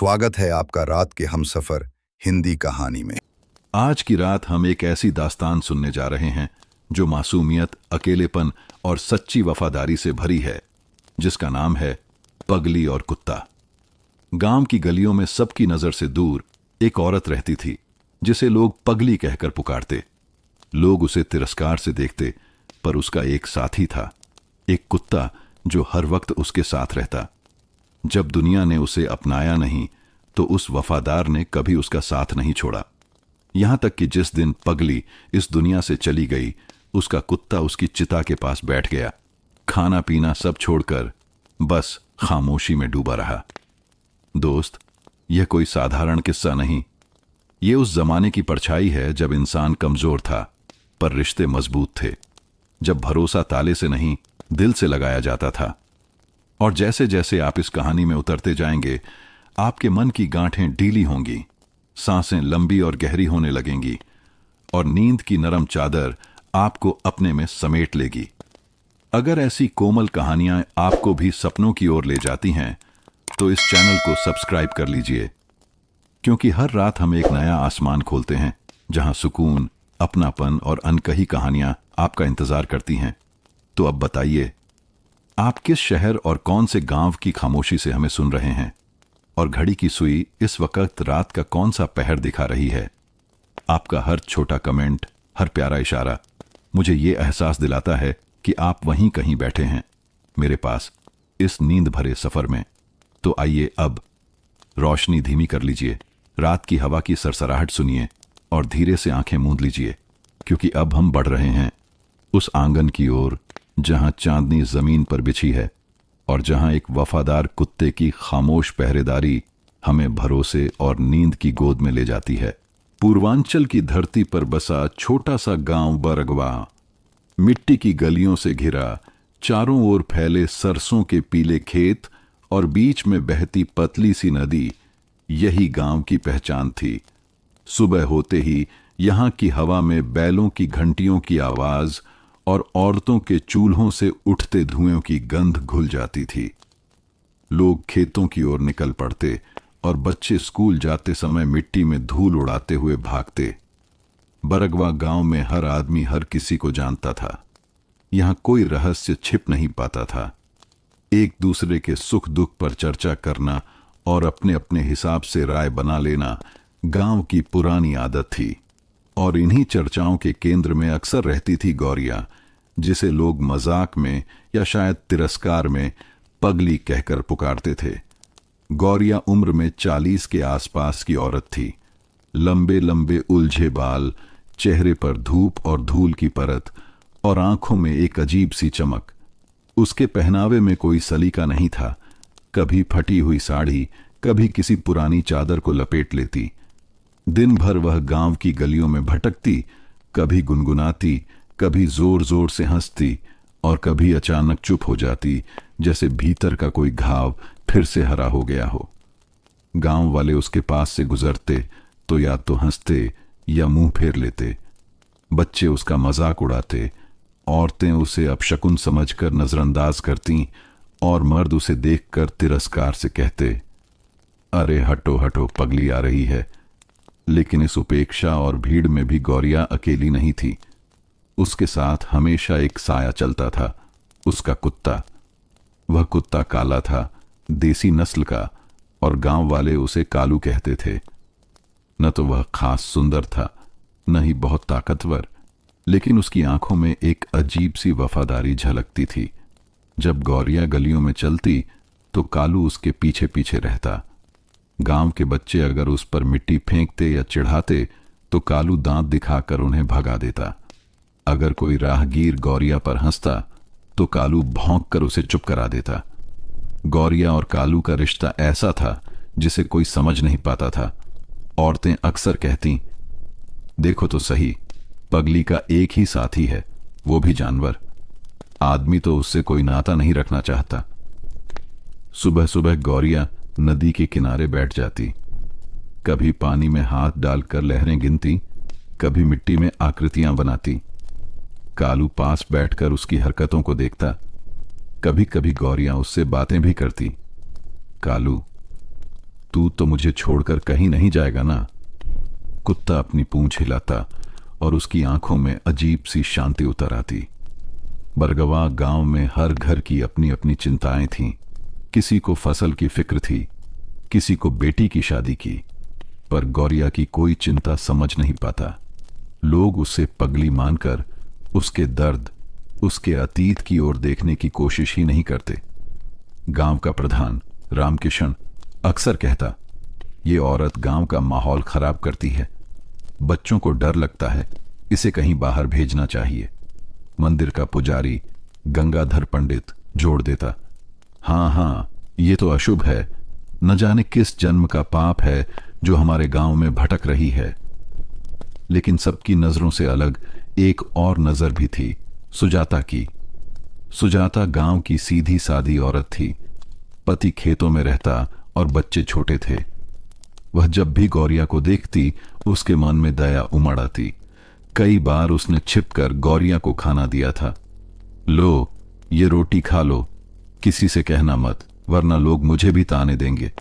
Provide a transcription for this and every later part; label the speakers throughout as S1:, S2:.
S1: स्वागत है आपका रात के हमसफर हिंदी कहानी में।
S2: आज की रात हम एक ऐसी दास्तान सुनने जा रहे हैं जो मासूमियत, अकेलेपन और सच्ची वफादारी से भरी है, जिसका नाम है पगली और कुत्ता। गांव की गलियों में सबकी नजर से दूर एक औरत रहती थी जिसे लोग पगली कहकर पुकारते। लोग उसे तिरस्कार से देखते, पर उसका एक साथी था, एक कुत्ता जो हर वक्त उसके साथ रहता। जब दुनिया ने उसे अपनाया नहीं तो उस वफादार ने कभी उसका साथ नहीं छोड़ा। यहां तक कि जिस दिन पगली इस दुनिया से चली गई, उसका कुत्ता उसकी चिता के पास बैठ गया, खाना पीना सब छोड़कर बस खामोशी में डूबा रहा। दोस्त, यह कोई साधारण किस्सा नहीं। यह उस जमाने की परछाई है जब इंसान कमजोर था पर रिश्ते मजबूत थे, जब भरोसा ताले से नहीं दिल से लगाया जाता था। और जैसे जैसे आप इस कहानी में उतरते जाएंगे, आपके मन की गांठें ढीली होंगी, सांसें लंबी और गहरी होने लगेंगी और नींद की नरम चादर आपको अपने में समेट लेगी। अगर ऐसी कोमल कहानियां आपको भी सपनों की ओर ले जाती हैं तो इस चैनल को सब्सक्राइब कर लीजिए, क्योंकि हर रात हम एक नया आसमान खोलते हैं जहां सुकून, अपनापन और अनकही कहानियां आपका इंतजार करती हैं। तो अब बताइए, आप किस शहर और कौन से गांव की खामोशी से हमें सुन रहे हैं, और घड़ी की सुई इस वक्त रात का कौन सा पहर दिखा रही है? आपका हर छोटा कमेंट, हर प्यारा इशारा मुझे ये एहसास दिलाता है कि आप वहीं कहीं बैठे हैं मेरे पास, इस नींद भरे सफर में। तो आइए अब रोशनी धीमी कर लीजिए, रात की हवा की सरसराहट सुनिए और धीरे से आंखें मूंद लीजिए, क्योंकि अब हम बढ़ रहे हैं उस आंगन की ओर जहां चांदनी जमीन पर बिछी है और जहां एक वफादार कुत्ते की खामोश पहरेदारी हमें भरोसे और नींद की गोद में ले जाती है। पूर्वांचल की धरती पर बसा छोटा सा गांव बरगवा, मिट्टी की गलियों से घिरा, चारों ओर फैले सरसों के पीले खेत और बीच में बहती पतली सी नदी, यही गांव की पहचान थी। सुबह होते ही यहां की हवा में बैलों की घंटियों की आवाज और औरतों के चूल्हों से उठते धुएं की गंध घुल जाती थी। लोग खेतों की ओर निकल पड़ते और बच्चे स्कूल जाते समय मिट्टी में धूल उड़ाते हुए भागते। बरगवा गांव में हर आदमी हर किसी को जानता था। यहां कोई रहस्य छिप नहीं पाता था। एक दूसरे के सुख दुख पर चर्चा करना और अपने अपने हिसाब से राय बना लेना गांव की पुरानी आदत थी। और इन्हीं चर्चाओं के केंद्र में अक्सर रहती थी गौरिया, जिसे लोग मजाक में या शायद तिरस्कार में पगली कहकर पुकारते थे। गौरिया उम्र में 40 के आसपास की औरत थी। लंबे लंबे उलझे बाल, चेहरे पर धूप और धूल की परत और आंखों में एक अजीब सी चमक। उसके पहनावे में कोई सलीका नहीं था। कभी फटी हुई साड़ी, कभी किसी पुरानी चादर को लपेट लेती। दिन भर वह गांव की गलियों में भटकती, कभी गुनगुनाती, कभी जोर जोर से हंसती और कभी अचानक चुप हो जाती, जैसे भीतर का कोई घाव फिर से हरा हो गया हो। गांव वाले उसके पास से गुजरते तो या तो हंसते या मुंह फेर लेते। बच्चे उसका मजाक उड़ाते, औरतें उसे अपशकुन समझकर नजरअंदाज करती और मर्द उसे देखकर तिरस्कार से कहते, अरे हटो हटो, पगली आ रही है। लेकिन इस उपेक्षा और भीड़ में भी गौरिया अकेली नहीं थी। उसके साथ हमेशा एक साया चलता था, उसका कुत्ता। वह कुत्ता काला था, देसी नस्ल का, और गांव वाले उसे कालू कहते थे। न तो वह खास सुंदर था, न ही बहुत ताकतवर, लेकिन उसकी आंखों में एक अजीब सी वफादारी झलकती थी। जब गौरिया गलियों में चलती तो कालू उसके पीछे पीछे रहता। गांव के बच्चे अगर उस पर मिट्टी फेंकते या चिढ़ाते तो कालू दांत दिखाकर उन्हें भगा देता। अगर कोई राहगीर गौरिया पर हंसता तो कालू भौंक कर उसे चुप करा देता। गौरिया और कालू का रिश्ता ऐसा था जिसे कोई समझ नहीं पाता था। औरतें अक्सर कहती, देखो तो सही, पगली का एक ही साथी है, वो भी जानवर। आदमी तो उससे कोई नाता नहीं रखना चाहता। सुबह सुबह गौरिया नदी के किनारे बैठ जाती, कभी पानी में हाथ डालकर लहरें गिनती, कभी मिट्टी में आकृतियां बनाती। कालू पास बैठकर उसकी हरकतों को देखता। कभी कभी गौरिया उससे बातें भी करती। कालू, तू तो मुझे छोड़कर कहीं नहीं जाएगा ना? कुत्ता अपनी पूंछ हिलाता और उसकी आंखों में अजीब सी शांति उतर आती। बरगवा गांव में हर घर की अपनी अपनी चिंताएं थीं। किसी को फसल की फिक्र थी, किसी को बेटी की शादी की, पर गौरिया की कोई चिंता समझ नहीं पाता। लोग उसे पगली मानकर उसके दर्द, उसके अतीत की ओर देखने की कोशिश ही नहीं करते। गांव का प्रधान रामकिशन अक्सर कहता, ये औरत गांव का माहौल खराब करती है, बच्चों को डर लगता है, इसे कहीं बाहर भेजना चाहिए। मंदिर का पुजारी गंगाधर पंडित जोड़ देता, हाँ हाँ, ये तो अशुभ है, न जाने किस जन्म का पाप है जो हमारे गांव में भटक रही है। लेकिन सबकी नजरों से अलग एक और नजर भी थी, सुजाता की। सुजाता गांव की सीधी सादी औरत थी। पति खेतों में रहता और बच्चे छोटे थे। वह जब भी गौरिया को देखती उसके मन में दया उमड़ आती। कई बार उसने छिपकर गौरिया को खाना दिया था। लो, ये रोटी खा लो, किसी से कहना मत, वरना लोग मुझे भी ताने देंगे।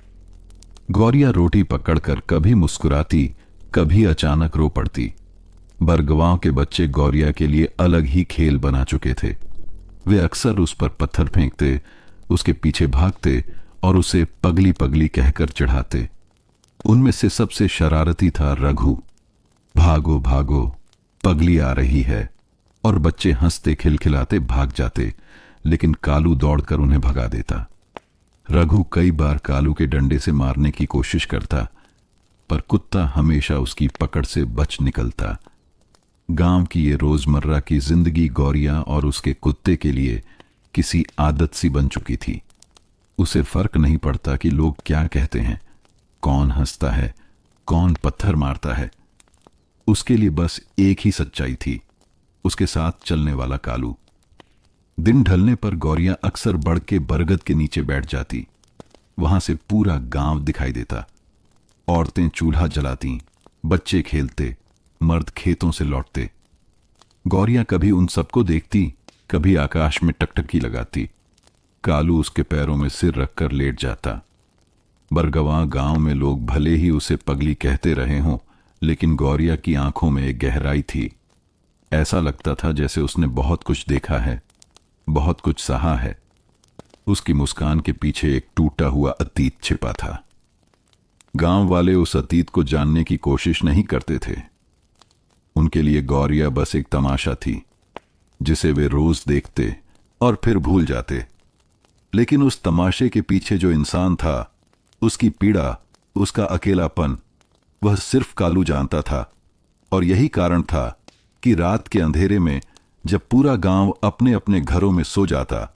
S2: गौरिया रोटी पकड़कर कभी मुस्कुराती, कभी अचानक रो पड़ती। बरगवां के बच्चे गौरिया के लिए अलग ही खेल बना चुके थे। वे अक्सर उस पर पत्थर फेंकते, उसके पीछे भागते और उसे पगली पगली कहकर चिढ़ाते। उनमें से सबसे शरारती था रघु। भागो भागो, पगली आ रही है, और बच्चे हंसते खिलखिलाते भाग जाते, लेकिन कालू दौड़कर उन्हें भगा देता। रघु कई बार कालू के डंडे से मारने की कोशिश करता, पर कुत्ता हमेशा उसकी पकड़ से बच निकलता। गांव की ये रोजमर्रा की जिंदगी गौरिया और उसके कुत्ते के लिए किसी आदत सी बन चुकी थी। उसे फर्क नहीं पड़ता कि लोग क्या कहते हैं, कौन हंसता है, कौन पत्थर मारता है। उसके लिए बस एक ही सच्चाई थी, उसके साथ चलने वाला कालू। दिन ढलने पर गौरिया अक्सर बढ़ के बरगद के नीचे बैठ जाती। वहां से पूरा गांव दिखाई देता। औरतें चूल्हा जलाती, बच्चे खेलते, मर्द खेतों से लौटते। गौरिया कभी उन सबको देखती, कभी आकाश में टकटकी लगाती। कालू उसके पैरों में सिर रखकर लेट जाता। बरगवा गांव में लोग भले ही उसे पगली कहते रहे हों, लेकिन गौरिया की आंखों में एक गहराई थी। ऐसा लगता था जैसे उसने बहुत कुछ देखा है, बहुत कुछ सहा है। उसकी मुस्कान के पीछे एक टूटा हुआ अतीत छिपा था। गांव वाले उस अतीत को जानने की कोशिश नहीं करते थे। उनके लिए गौरिया बस एक तमाशा थी, जिसे वे रोज देखते और फिर भूल जाते। लेकिन उस तमाशे के पीछे जो इंसान था, उसकी पीड़ा, उसका अकेलापन, वह सिर्फ कालू जानता था। और यही कारण था कि रात के अंधेरे में जब पूरा गांव अपने अपने घरों में सो जाता,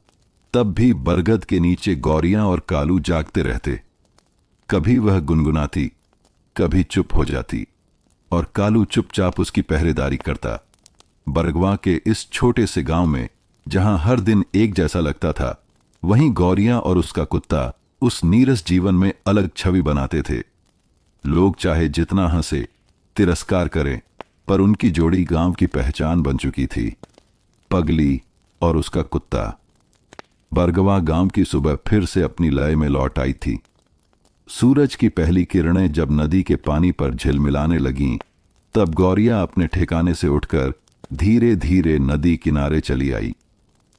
S2: तब भी बरगद के नीचे गौरिया और कालू जागते रहते। कभी वह गुनगुनाती, कभी चुप हो जाती, और कालू चुपचाप उसकी पहरेदारी करता। बरगवा के इस छोटे से गांव में जहां हर दिन एक जैसा लगता था, वहीं गौरिया और उसका कुत्ता उस नीरस जीवन में अलग छवि बनाते थे। लोग चाहे जितना हंसे, तिरस्कार करें, पर उनकी जोड़ी गांव की पहचान बन चुकी थी, पगली और उसका कुत्ता। बरगवा गांव की सुबह फिर से अपनी लय में लौट आई थी। सूरज की पहली किरणें जब नदी के पानी पर झिलमिलाने लगीं, तब गौरिया अपने ठिकाने से उठकर धीरे धीरे नदी किनारे चली आई।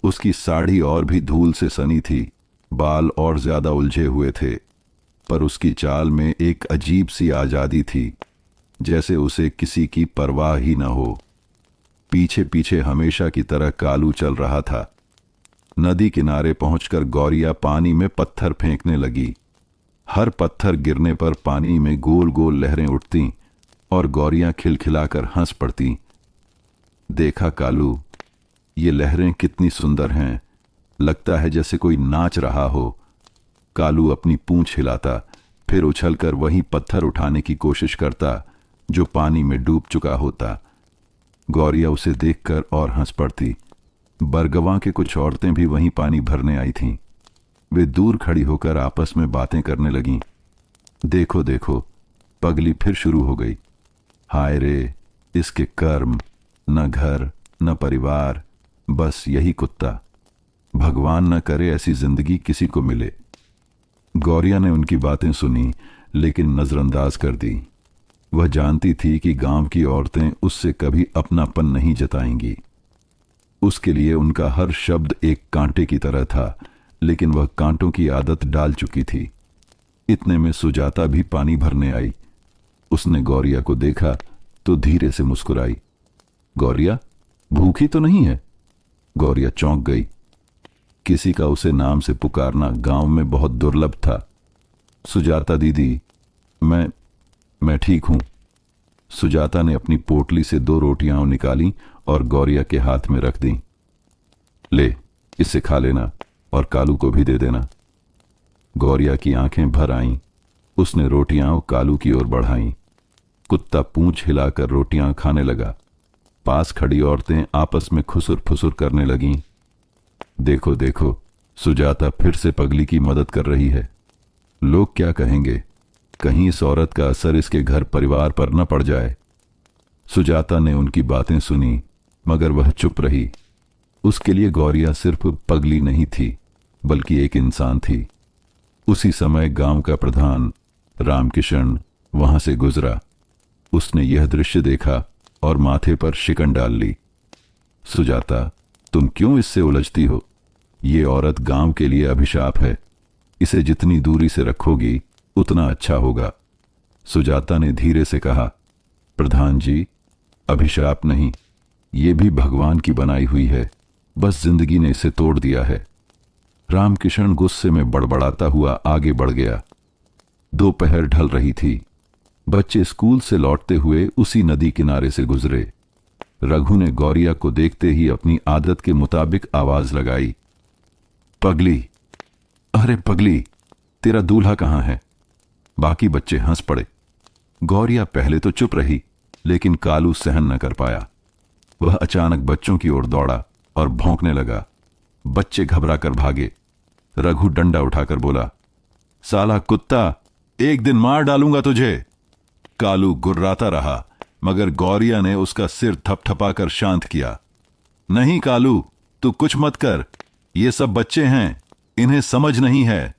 S2: उसकी साड़ी और भी धूल से सनी थी, बाल और ज्यादा उलझे हुए थे, पर उसकी चाल में एक अजीब सी आजादी थी, जैसे उसे किसी की परवाह ही न हो। पीछे पीछे हमेशा की तरह कालू चल रहा था। नदी किनारे पहुंचकर गौरिया पानी में पत्थर फेंकने लगी। हर पत्थर गिरने पर पानी में गोल गोल लहरें उठतीं और गौरिया खिलखिलाकर हंस पड़ती। देखा कालू, ये लहरें कितनी सुंदर हैं, लगता है जैसे कोई नाच रहा हो। कालू अपनी पूंछ हिलाता, फिर उछलकर वही पत्थर उठाने की कोशिश करता जो पानी में डूब चुका होता। गौरिया उसे देखकर और हंस पड़ती। बरगवा के कुछ औरतें भी वहीं पानी भरने आई थीं। वे दूर खड़ी होकर आपस में बातें करने लगीं। देखो देखो, पगली फिर शुरू हो गई। हाय रे, इसके कर्म, न घर न परिवार, बस यही कुत्ता। भगवान न करे ऐसी जिंदगी किसी को मिले। गौरिया ने उनकी बातें सुनी, लेकिन नजरअंदाज कर दी। वह जानती थी कि गांव की औरतें उससे कभी अपनापन नहीं जताएंगी। उसके लिए उनका हर शब्द एक कांटे की तरह था, लेकिन वह कांटों की आदत डाल चुकी थी। इतने में सुजाता भी पानी भरने आई। उसने गौरिया को देखा तो धीरे से मुस्कुराई। गौरिया, भूखी तो नहीं है? गौरिया चौंक गई। किसी का उसे नाम से पुकारना गांव में बहुत दुर्लभ था। सुजाता दीदी, मैं ठीक हूं। सुजाता ने अपनी पोटली से 2 रोटियां निकाली और गौरिया के हाथ में रख दी। ले, इसे खा लेना और कालू को भी दे देना। गौरिया की आंखें भर आईं। उसने रोटियां कालू की ओर बढ़ाईं। कुत्ता पूंछ हिलाकर रोटियां खाने लगा। पास खड़ी औरतें आपस में खुसुर फुसुर करने लगीं। देखो देखो, सुजाता फिर से पगली की मदद कर रही है। लोग क्या कहेंगे? कहीं इस औरत का असर इसके घर परिवार पर न पड़ जाए। सुजाता ने उनकी बातें सुनी, मगर वह चुप रही। उसके लिए गौरिया सिर्फ पगली नहीं थी, बल्कि एक इंसान थी। उसी समय गांव का प्रधान रामकिशन वहां से गुजरा। उसने यह दृश्य देखा और माथे पर शिकन डाल ली। सुजाता, तुम क्यों इससे उलझती हो? ये औरत गांव के लिए अभिशाप है। इसे जितनी दूरी से रखोगी उतना अच्छा होगा। सुजाता ने धीरे से कहा, प्रधान जी, अभिशाप नहीं, ये भी भगवान की बनाई हुई है। बस जिंदगी ने इसे तोड़ दिया है। रामकिशन गुस्से में बड़बड़ाता हुआ आगे बढ़ गया। दोपहर ढल रही थी। बच्चे स्कूल से लौटते हुए उसी नदी किनारे से गुजरे। रघु ने गौरिया को देखते ही अपनी आदत के मुताबिक आवाज लगाई, पगली, अरे पगली, तेरा दूल्हा कहां है? बाकी बच्चे हंस पड़े। गौरिया पहले तो चुप रही, लेकिन कालू सहन न कर पाया। वह अचानक बच्चों की ओर दौड़ा और भौंकने लगा। बच्चे घबरा कर भागे। रघु डंडा उठाकर बोला, साला कुत्ता, एक दिन मार डालूंगा तुझे। कालू गुर्राता रहा, मगर गौरिया ने उसका सिर थपथपाकर शांत किया। नहीं कालू, तू कुछ मत कर। ये सब बच्चे हैं, इन्हें समझ नहीं है।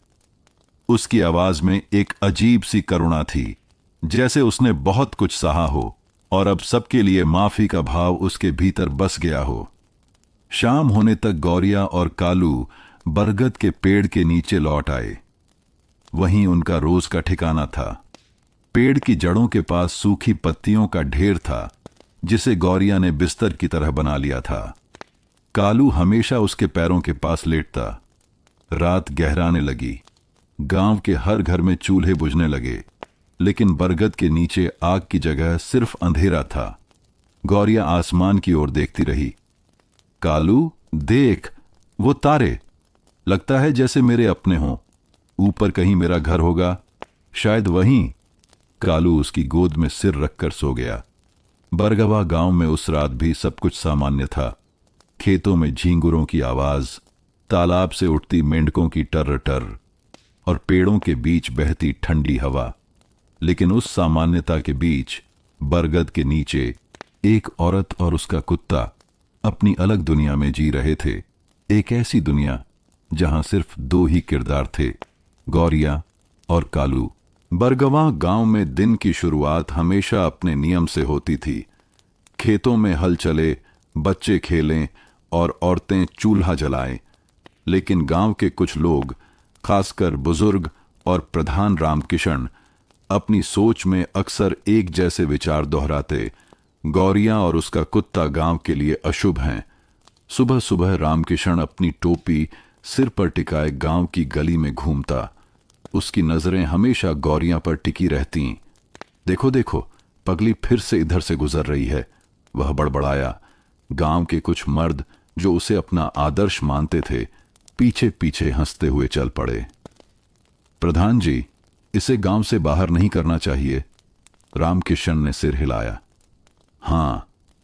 S2: उसकी आवाज में एक अजीब सी करुणा थी, जैसे उसने बहुत कुछ सहा हो और अब सबके लिए माफी का भाव उसके भीतर बस गया हो। शाम होने तक गौरिया और कालू बरगद के पेड़ के नीचे लौट आए। वहीं उनका रोज का ठिकाना था। पेड़ की जड़ों के पास सूखी पत्तियों का ढेर था, जिसे गौरिया ने बिस्तर की तरह बना लिया था। कालू हमेशा उसके पैरों के पास लेटता। रात गहराने लगी। गांव के हर घर में चूल्हे बुझने लगे, लेकिन बरगद के नीचे आग की जगह सिर्फ अंधेरा था। गौरिया आसमान की ओर देखती रही। कालू, देख, वो तारे, लगता है जैसे मेरे अपने हों। ऊपर कहीं मेरा घर होगा, शायद वहीं। कालू उसकी गोद में सिर रखकर सो गया। बरगवा गांव में उस रात भी सब कुछ सामान्य था। खेतों में झींगुरों की आवाज, तालाब से उठती मेंढकों की टर टर और पेड़ों के बीच बहती ठंडी हवा। लेकिन उस सामान्यता के बीच बरगद के नीचे एक औरत और उसका कुत्ता अपनी अलग दुनिया में जी रहे थे। एक ऐसी दुनिया जहां सिर्फ 2 ही किरदार थे, गौरिया और कालू। बरगवा गांव में दिन की शुरुआत हमेशा अपने नियम से होती थी। खेतों में हल चले, बच्चे खेलें और औरतें चूल्हा जलाएं। लेकिन गांव के कुछ लोग, खासकर बुजुर्ग और प्रधान रामकिशन, अपनी सोच में अक्सर एक जैसे विचार दोहराते। गौरिया और उसका कुत्ता गांव के लिए अशुभ हैं। सुबह सुबह रामकिशन अपनी टोपी सिर पर टिकाए गांव की गली में घूमता। उसकी नजरें हमेशा गौरिया पर टिकी रहतीं। देखो देखो, पगली फिर से इधर से गुजर रही है, वह बड़बड़ाया। गांव के कुछ मर्द जो उसे अपना आदर्श मानते थे, पीछे पीछे हंसते हुए चल पड़े। प्रधान जी, इसे गांव से बाहर नहीं करना चाहिए। रामकिशन ने सिर हिलाया। हां,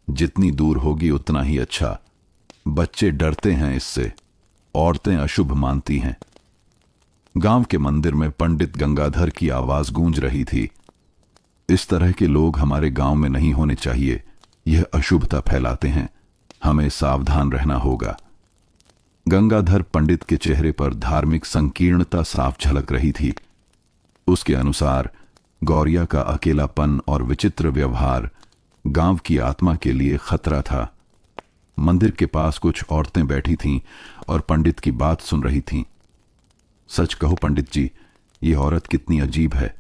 S2: जितनी दूर होगी उतना ही अच्छा। बच्चे डरते हैं इससे, औरतें अशुभ मानती हैं। गांव के मंदिर में पंडित गंगाधर की आवाज गूंज रही थी। इस तरह के लोग हमारे गांव में नहीं होने चाहिए, यह अशुभता फैलाते हैं, हमें सावधान रहना होगा। गंगाधर पंडित के चेहरे पर धार्मिक संकीर्णता साफ झलक रही थी। उसके अनुसार गौरिया का अकेलापन और विचित्र व्यवहार गांव की आत्मा के लिए खतरा था। मंदिर के पास कुछ औरतें बैठी थीं और पंडित की बात सुन रही थीं। सच कहो पंडित जी, ये औरत कितनी अजीब है।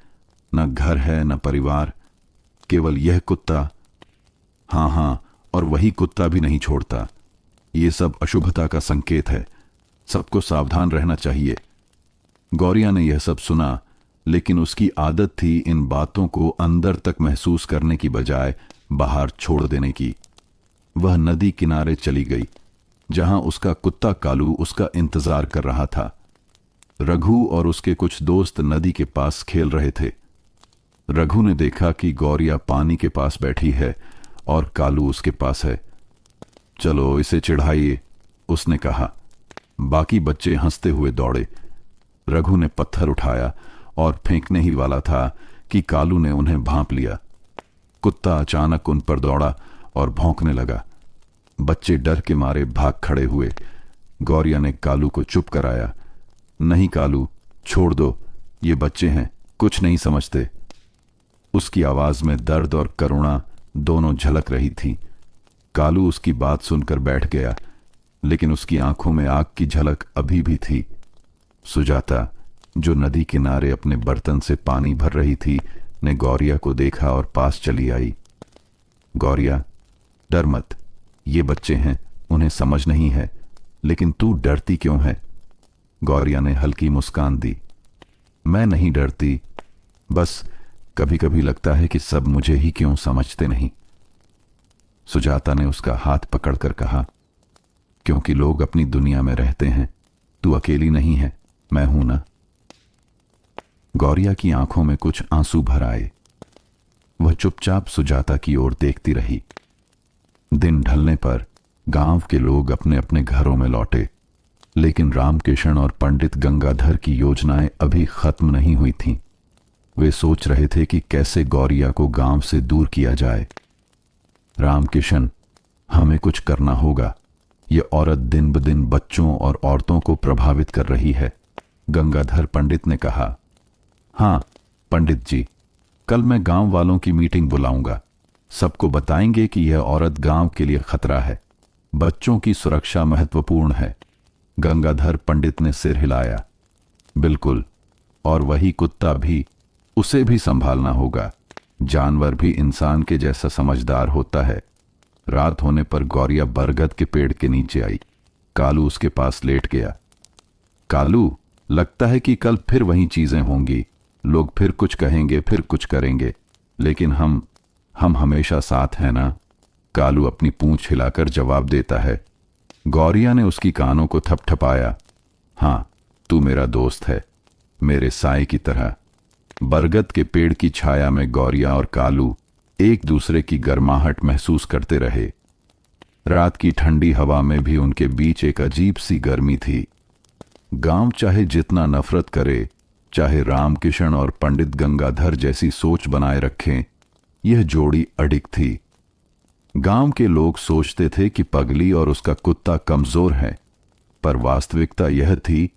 S2: न घर है न परिवार, केवल यह कुत्ता। हाँ, और वही कुत्ता भी नहीं छोड़ता। ये सब अशुभता का संकेत है। सबको सावधान रहना चाहिए। गौरिया ने यह सब सुना, लेकिन उसकी आदत थी इन बातों को अंदर तक महसूस करने की बजाय बाहर छोड़ देने की। वह नदी किनारे चली गई, जहां उसका कुत्ता कालू उसका इंतजार कर रहा था। रघु और उसके कुछ दोस्त नदी के पास खेल रहे थे। रघु ने देखा कि गौरिया पानी के पास बैठी है और कालू उसके पास है। चलो इसे चिढ़ाइए, उसने कहा। बाकी बच्चे हंसते हुए दौड़े। रघु ने पत्थर उठाया और फेंकने ही वाला था कि कालू ने उन्हें भांप लिया। कुत्ता अचानक उन पर दौड़ा और भौंकने लगा। बच्चे डर के मारे भाग खड़े हुए। गौरिया ने कालू को चुप कराया। नहीं कालू, छोड़ दो, ये बच्चे हैं, कुछ नहीं समझते। उसकी आवाज में दर्द और करुणा दोनों झलक रही थी। कालू उसकी बात सुनकर बैठ गया, लेकिन उसकी आंखों में आग की झलक अभी भी थी। सुजाता, जो नदी किनारे अपने बर्तन से पानी भर रही थी, ने गौरिया को देखा और पास चली आई। गौरिया, डर मत, ये बच्चे हैं, उन्हें समझ नहीं है, लेकिन तू डरती क्यों है? गौरिया ने हल्की मुस्कान दी। मैं नहीं डरती, बस कभी कभी लगता है कि सब मुझे ही क्यों समझते नहीं। सुजाता ने उसका हाथ पकड़कर कहा, क्योंकि लोग अपनी दुनिया में रहते हैं, तू अकेली नहीं है, मैं हूं ना। गौरिया की आंखों में कुछ आंसू भर आए। वह चुपचाप सुजाता की ओर देखती रही। दिन ढलने पर गांव के लोग अपने अपने घरों में लौटे, लेकिन रामकिशन और पंडित गंगाधर की योजनाएं अभी खत्म नहीं हुई थीं। वे सोच रहे थे कि कैसे गौरिया को गांव से दूर किया जाए। रामकिशन, हमें कुछ करना होगा। ये औरत दिन ब दिन बच्चों और औरतों को प्रभावित कर रही है, गंगाधर पंडित ने कहा। हाँ पंडित जी, कल मैं गांव वालों की मीटिंग बुलाऊंगा। सबको बताएंगे कि यह औरत गांव के लिए खतरा है। बच्चों की सुरक्षा महत्वपूर्ण है। गंगाधर पंडित ने सिर हिलाया। बिल्कुल, और वही कुत्ता भी, उसे भी संभालना होगा। जानवर भी इंसान के जैसा समझदार होता है। रात होने पर गौरिया बरगद के पेड़ के नीचे आई। कालू उसके पास लेट गया। कालू, लगता है कि कल फिर वही चीजें होंगी। लोग फिर कुछ कहेंगे, फिर कुछ करेंगे, लेकिन हम हमेशा साथ हैं ना? कालू अपनी पूंछ हिलाकर जवाब देता है। गौरिया ने उसकी कानों को थपथपाया। हाँ, तू मेरा दोस्त है, मेरे साए की तरह। बरगद के पेड़ की छाया में गौरिया और कालू एक दूसरे की गर्माहट महसूस करते रहे। रात की ठंडी हवा में भी उनके बीच एक अजीब सी गर्मी थी। गांव चाहे जितना नफरत करे, चाहे रामकिशन और पंडित गंगाधर जैसी सोच बनाए रखें, यह जोड़ी अडिग थी। गांव के लोग सोचते थे कि पगली और उसका कुत्ता कमजोर है, पर वास्तविकता यह थी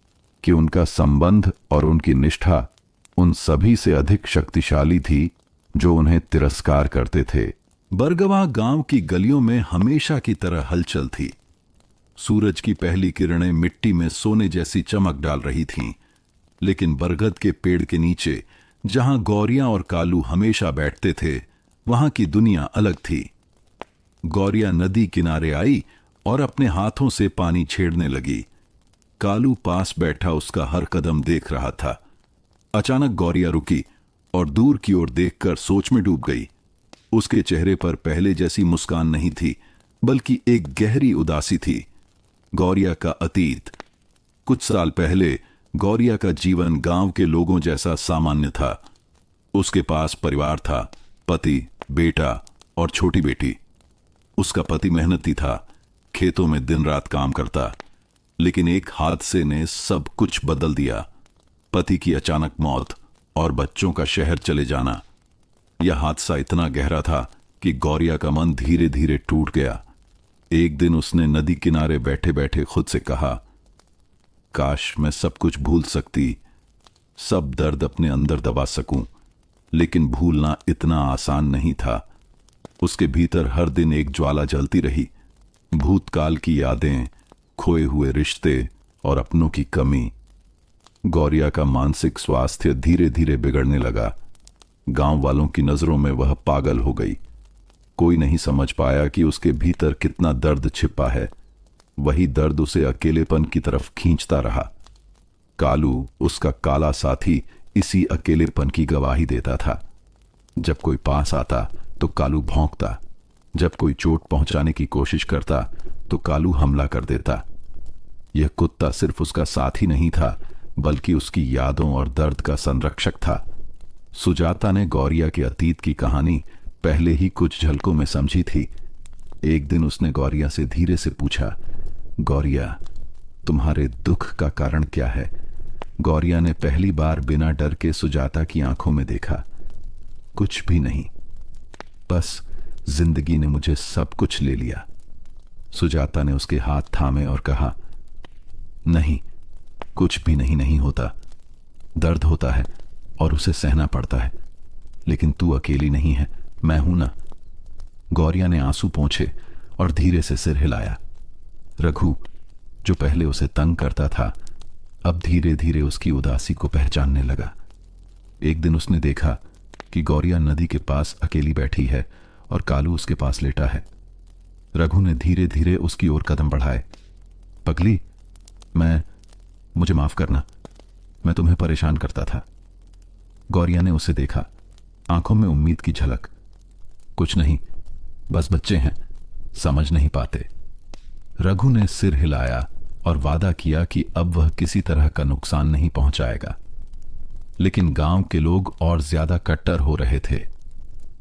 S2: कि उनका संबंध और उनकी निष्ठा उन सभी से अधिक शक्तिशाली थी जो उन्हें तिरस्कार करते थे। बरगवा गांव की गलियों में हमेशा की तरह हलचल थी। सूरज की पहली किरणें मिट्टी में सोने जैसी चमक डाल रही थीं, लेकिन बरगद के पेड़ के नीचे, जहां गौरिया और कालू हमेशा बैठते थे, वहां की दुनिया अलग थी। गौरिया नदी किनारे आई और अपने हाथों से पानी छेड़ने लगी। कालू पास बैठा उसका हर कदम देख रहा था। अचानक गौरिया रुकी और दूर की ओर देखकर सोच में डूब गई। उसके चेहरे पर पहले जैसी मुस्कान नहीं थी, बल्कि एक गहरी उदासी थी। गौरिया का अतीत। कुछ साल पहले गौरिया का जीवन गांव के लोगों जैसा सामान्य था। उसके पास परिवार था, पति, बेटा और छोटी बेटी। उसका पति मेहनती था, खेतों में दिन रात काम करता, लेकिन एक हादसे ने सब कुछ बदल दिया। पति की अचानक मौत और बच्चों का शहर चले जाना। यह हादसा इतना गहरा था कि गौरिया का मन धीरे धीरे टूट गया। एक दिन उसने नदी किनारे बैठे बैठे खुद से कहा, काश मैं सब कुछ भूल सकती, सब दर्द अपने अंदर दबा सकूं, लेकिन भूलना इतना आसान नहीं था। उसके भीतर हर दिन एक ज्वाला जलती रही, भूतकाल की यादें, खोए हुए रिश्ते और अपनों की कमी। गौरिया का मानसिक स्वास्थ्य धीरे धीरे बिगड़ने लगा। गांव वालों की नजरों में वह पागल हो गई। कोई नहीं समझ पाया कि उसके भीतर कितना दर्द छिपा है। वही दर्द उसे अकेलेपन की तरफ खींचता रहा। कालू, उसका काला साथी, इसी अकेलेपन की गवाही देता था। जब कोई पास आता तो कालू भौंकता, जब कोई चोट पहुंचाने की कोशिश करता तो कालू हमला कर देता। यह कुत्ता सिर्फ उसका साथी नहीं था, बल्कि उसकी यादों और दर्द का संरक्षक था। सुजाता ने गौरिया के अतीत की कहानी पहले ही कुछ झलकों में समझी थी। एक दिन उसने गौरिया से धीरे से पूछा, गौरिया, तुम्हारे दुख का कारण क्या है? गौरिया ने पहली बार बिना डर के सुजाता की आंखों में देखा। कुछ भी नहीं, बस जिंदगी ने मुझे सब कुछ ले लिया। सुजाता ने उसके हाथ थामे और कहा, नहीं, कुछ भी नहीं होता। दर्द होता है और उसे सहना पड़ता है, लेकिन तू अकेली नहीं है, मैं हूं ना। गौरिया ने आंसू पोंछे और धीरे से सिर हिलाया। रघु, जो पहले उसे तंग करता था, अब धीरे धीरे उसकी उदासी को पहचानने लगा। एक दिन उसने देखा कि गौरिया नदी के पास अकेली बैठी है और कालू उसके पास लेटा है। रघु ने धीरे धीरे उसकी ओर कदम बढ़ाए। पगली, मुझे माफ करना, मैं तुम्हें परेशान करता था। गौरिया ने उसे देखा, आंखों में उम्मीद की झलक। कुछ नहीं, बस बच्चे हैं, समझ नहीं पाते। रघु ने सिर हिलाया और वादा किया कि अब वह किसी तरह का नुकसान नहीं पहुंचाएगा। लेकिन गांव के लोग और ज्यादा कट्टर हो रहे थे।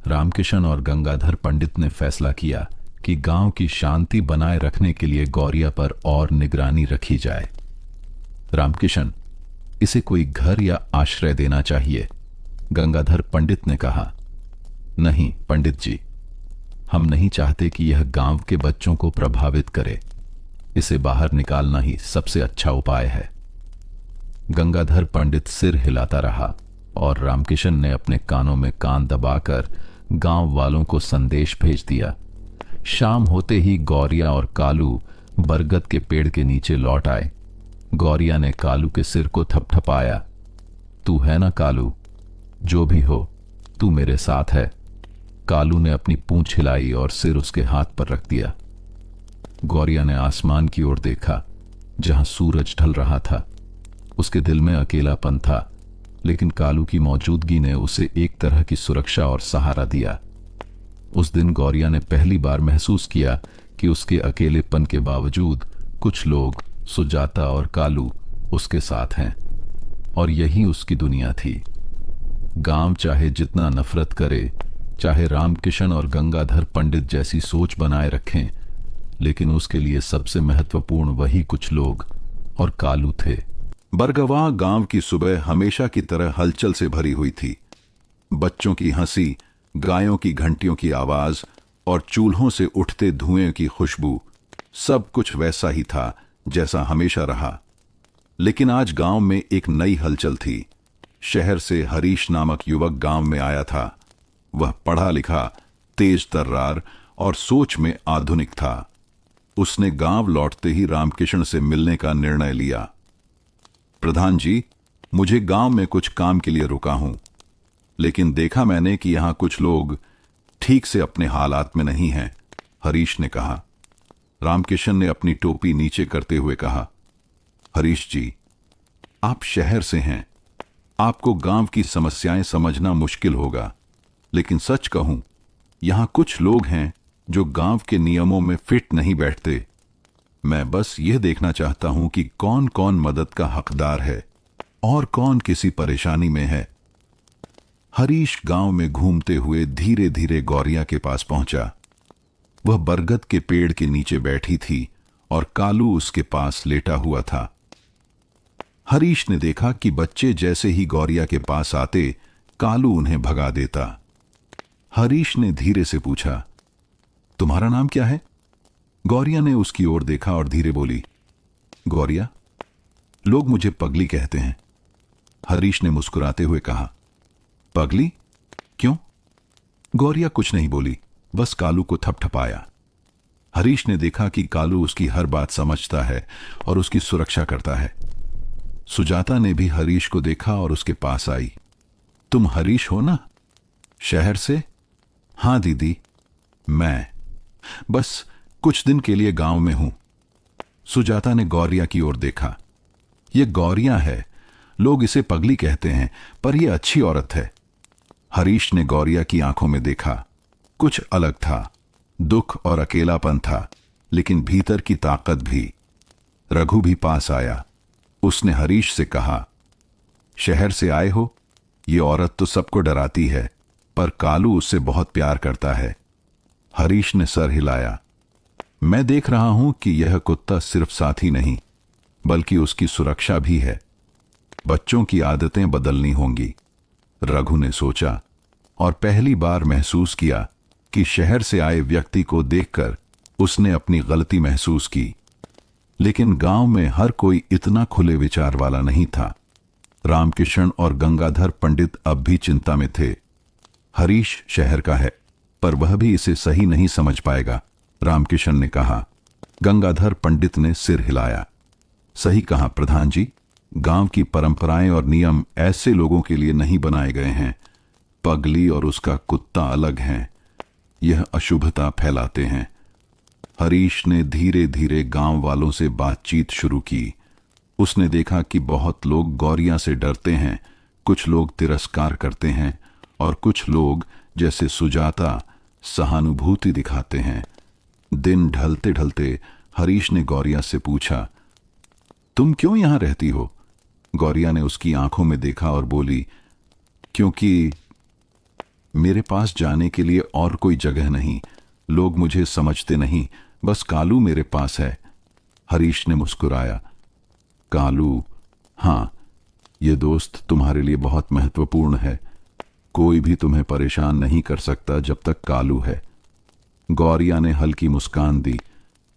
S2: रामकिशन और गंगाधर पंडित ने फैसला किया कि गांव की शांति बनाए रखने के लिए गौरिया पर और निगरानी रखी जाए। रामकिशन, इसे कोई घर या आश्रय देना चाहिए, गंगाधर पंडित ने कहा। नहीं पंडित जी, हम नहीं चाहते कि यह गांव के बच्चों को प्रभावित करे। इसे बाहर निकालना ही सबसे अच्छा उपाय है। गंगाधर पंडित सिर हिलाता रहा और रामकिशन ने अपने कानों में कान दबाकर गांव वालों को संदेश भेज दिया। शाम होते ही गौरिया और कालू बरगद के पेड़ के नीचे लौट आए। गौरिया ने कालू के सिर को थपथपाया। तू है ना कालू? जो भी हो, तू मेरे साथ है। कालू ने अपनी पूंछ हिलाई और सिर उसके हाथ पर रख दिया। गौरिया ने आसमान की ओर देखा, जहां सूरज ढल रहा था। उसके दिल में अकेलापन था, लेकिन कालू की मौजूदगी ने उसे एक तरह की सुरक्षा और सहारा दिया। उस दिन गौरिया ने पहली बार महसूस किया कि उसके अकेलेपन के बावजूद कुछ लोग, सुजाता और कालू, उसके साथ हैं, और यही उसकी दुनिया थी। गांव चाहे जितना नफरत करे, चाहे रामकिशन और गंगाधर पंडित जैसी सोच बनाए रखें, लेकिन उसके लिए सबसे महत्वपूर्ण वही कुछ लोग और कालू थे। बरगवां गांव की सुबह हमेशा की तरह हलचल से भरी हुई थी। बच्चों की हंसी, गायों की घंटियों की आवाज और चूल्हों से उठते धुएं की खुशबू, सब कुछ वैसा ही था जैसा हमेशा रहा। लेकिन आज गांव में एक नई हलचल थी। शहर से हरीश नामक युवक गांव में आया था। वह पढ़ा लिखा, तेज तर्रार और सोच में आधुनिक था। उसने गांव लौटते ही रामकिशन से मिलने का निर्णय लिया। प्रधान जी, मुझे गांव में कुछ काम के लिए रुका हूं, लेकिन देखा मैंने कि यहां कुछ लोग ठीक से अपने हालात में नहीं हैं, हरीश ने कहा। रामकिशन ने अपनी टोपी नीचे करते हुए कहा, हरीश जी, आप शहर से हैं, आपको गांव की समस्याएं समझना मुश्किल होगा, लेकिन सच कहूं, यहां कुछ लोग हैं जो गांव के नियमों में फिट नहीं बैठते। मैं बस यह देखना चाहता हूं कि कौन कौन मदद का हकदार है और कौन किसी परेशानी में है। हरीश गांव में घूमते हुए धीरे धीरे गौरिया के पास पहुंचा। वह बरगद के पेड़ के नीचे बैठी थी और कालू उसके पास लेटा हुआ था। हरीश ने देखा कि बच्चे जैसे ही गौरिया के पास आते, कालू उन्हें भगा देता। हरीश ने धीरे से पूछा, तुम्हारा नाम क्या है? गौरिया ने उसकी ओर देखा और धीरे बोली, गौरिया, लोग मुझे पगली कहते हैं। हरीश ने मुस्कुराते हुए कहा, पगली? गौरिया कुछ नहीं बोली, बस कालू को थपथपाया। हरीश ने देखा कि कालू उसकी हर बात समझता है और उसकी सुरक्षा करता है। सुजाता ने भी हरीश को देखा और उसके पास आई। तुम हरीश हो ना, शहर से? हाँ दीदी, मैं बस कुछ दिन के लिए गांव में हूं। सुजाता ने गौरिया की ओर देखा। यह गौरिया है, लोग इसे पगली कहते हैं, पर यह अच्छी औरत है। हरीश ने गौरिया की आंखों में देखा। कुछ अलग था, दुख और अकेलापन था, लेकिन भीतर की ताकत भी। रघु भी पास आया। उसने हरीश से कहा, शहर से आए हो? ये औरत तो सबको डराती है, पर कालू उससे बहुत प्यार करता है। हरीश ने सर हिलाया। मैं देख रहा हूं कि यह कुत्ता सिर्फ साथी नहीं, बल्कि उसकी सुरक्षा भी है। बच्चों की आदतें बदलनी होंगी, रघु ने सोचा, और पहली बार महसूस किया कि शहर से आए व्यक्ति को देखकर उसने अपनी गलती महसूस की। लेकिन गांव में हर कोई इतना खुले विचार वाला नहीं था। रामकिशन और गंगाधर पंडित अब भी चिंता में थे। हरीश शहर का है, पर वह भी इसे सही नहीं समझ पाएगा, रामकिशन ने कहा। गंगाधर पंडित ने सिर हिलाया। सही कहा प्रधान जी, गांव की परंपराएं और नियम ऐसे लोगों के लिए नहीं बनाए गए हैं। पगली और उसका कुत्ता अलग हैं, यह अशुभता फैलाते हैं। हरीश ने धीरे धीरे गांव वालों से बातचीत शुरू की। उसने देखा कि बहुत लोग गौरिया से डरते हैं, कुछ लोग तिरस्कार करते हैं और कुछ लोग जैसे सुजाता सहानुभूति दिखाते हैं। दिन ढलते ढलते हरीश ने गौरिया से पूछा, तुम क्यों यहां रहती हो? गौरिया ने उसकी आंखों में देखा और बोली, क्योंकि मेरे पास जाने के लिए और कोई जगह नहीं। लोग मुझे समझते नहीं, बस कालू मेरे पास है। हरीश ने मुस्कुराया। कालू? हां, ये दोस्त तुम्हारे लिए बहुत महत्वपूर्ण है। कोई भी तुम्हें परेशान नहीं कर सकता जब तक कालू है। गौरिया ने हल्की मुस्कान दी,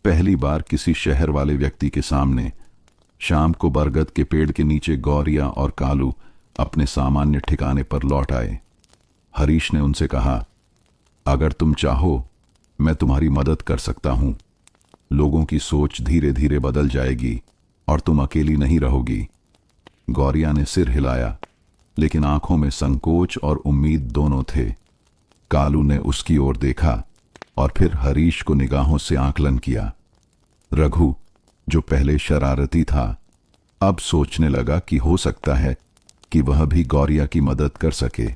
S2: पहली बार किसी शहर वाले व्यक्ति के सामने। शाम को बरगद के पेड़ के नीचे गौरिया और कालू अपने सामान्य ठिकाने पर लौट आए। हरीश ने उनसे कहा, अगर तुम चाहो मैं तुम्हारी मदद कर सकता हूं। लोगों की सोच धीरे धीरे बदल जाएगी और तुम अकेली नहीं रहोगी। गौरिया ने सिर हिलाया, लेकिन आंखों में संकोच और उम्मीद दोनों थे। कालू ने उसकी ओर देखा और फिर हरीश को निगाहों से आकलन किया। रघु, जो पहले शरारती था, अब सोचने लगा कि हो सकता है कि वह भी गौरिया की मदद कर सके।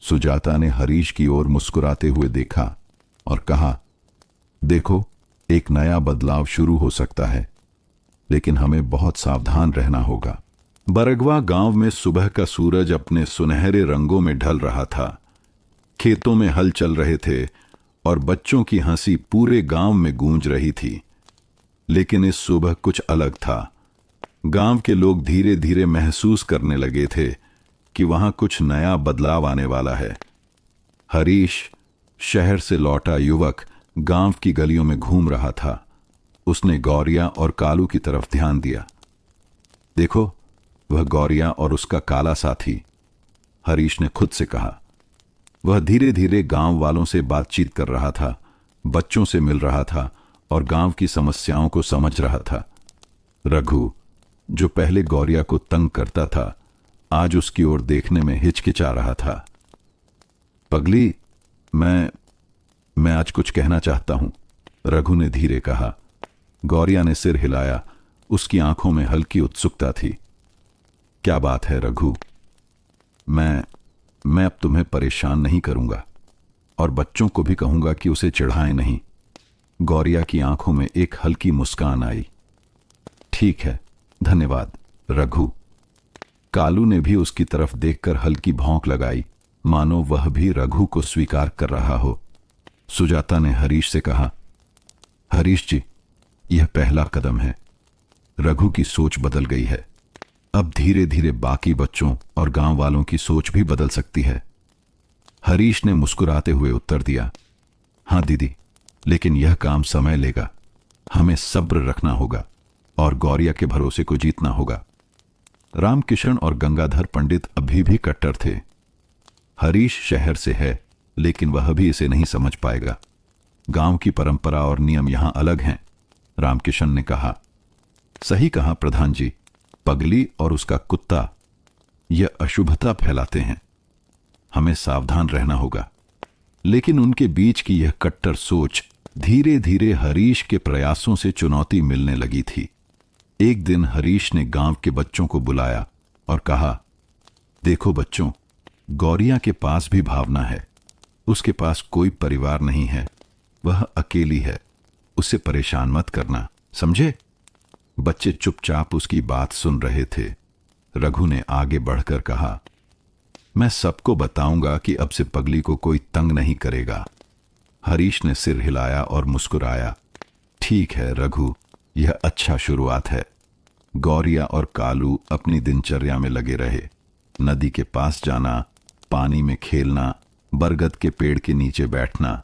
S2: सुजाता ने हरीश की ओर मुस्कुराते हुए देखा और कहा, देखो, एक नया बदलाव शुरू हो सकता है, लेकिन हमें बहुत सावधान रहना होगा। बरगवा गांव में सुबह का सूरज अपने सुनहरे रंगों में ढल रहा था। खेतों में हल चल रहे थे और बच्चों की हंसी पूरे गांव में गूंज रही थी। लेकिन इस सुबह कुछ अलग था। गांव के लोग धीरे धीरे महसूस करने लगे थे कि वहां कुछ नया बदलाव आने वाला है। हरीश, शहर से लौटा युवक, गांव की गलियों में घूम रहा था। उसने गौरिया और कालू की तरफ ध्यान दिया। देखो, वह गौरिया और उसका काला साथी, हरीश ने खुद से कहा। वह धीरे धीरे गांव वालों से बातचीत कर रहा था, बच्चों से मिल रहा था और गांव की समस्याओं को समझ रहा था। रघु, जो पहले गौरिया को तंग करता था, आज उसकी ओर देखने में हिचकिचा रहा था। पगली, मैं आज कुछ कहना चाहता हूं, रघु ने धीरे कहा। गौरिया ने सिर हिलाया। उसकी आंखों में हल्की उत्सुकता थी। क्या बात है रघु? मैं अब तुम्हें परेशान नहीं करूंगा और बच्चों को भी कहूंगा कि उसे चिढ़ाएं नहीं। गौरिया की आंखों में एक हल्की मुस्कान आई। ठीक है, धन्यवाद रघु। कालू ने भी उसकी तरफ देखकर हल्की भौंक लगाई, मानो वह भी रघु को स्वीकार कर रहा हो। सुजाता ने हरीश से कहा, हरीश जी, यह पहला कदम है। रघु की सोच बदल गई है। अब धीरे धीरे बाकी बच्चों और गांव वालों की सोच भी बदल सकती है। हरीश ने मुस्कुराते हुए उत्तर दिया, हां दीदी, लेकिन यह काम समय लेगा। हमें सब्र रखना होगा और गौरिया के भरोसे को जीतना होगा। रामकिशन और गंगाधर पंडित अभी भी कट्टर थे। हरीश शहर से है, लेकिन वह भी इसे नहीं समझ पाएगा। गांव की परंपरा और नियम यहां अलग हैं, रामकिशन ने कहा। सही कहा प्रधान जी, पगली और उसका कुत्ता यह अशुभता फैलाते हैं, हमें सावधान रहना होगा। लेकिन उनके बीच की यह कट्टर सोच धीरे धीरे हरीश के प्रयासों से चुनौती मिलने लगी थी। एक दिन हरीश ने गांव के बच्चों को बुलाया और कहा, देखो बच्चों, गौरिया के पास भी भावना है। उसके पास कोई परिवार नहीं है, वह अकेली है। उसे परेशान मत करना, समझे? बच्चे चुपचाप उसकी बात सुन रहे थे। रघु ने आगे बढ़कर कहा, मैं सबको बताऊंगा कि अब से पगली को कोई तंग नहीं करेगा। हरीश ने सिर हिलाया और मुस्कुराया। ठीक है रघु, यह अच्छा शुरुआत है। गौरिया और कालू अपनी दिनचर्या में लगे रहे। नदी के पास जाना, पानी में खेलना, बरगद के पेड़ के नीचे बैठना।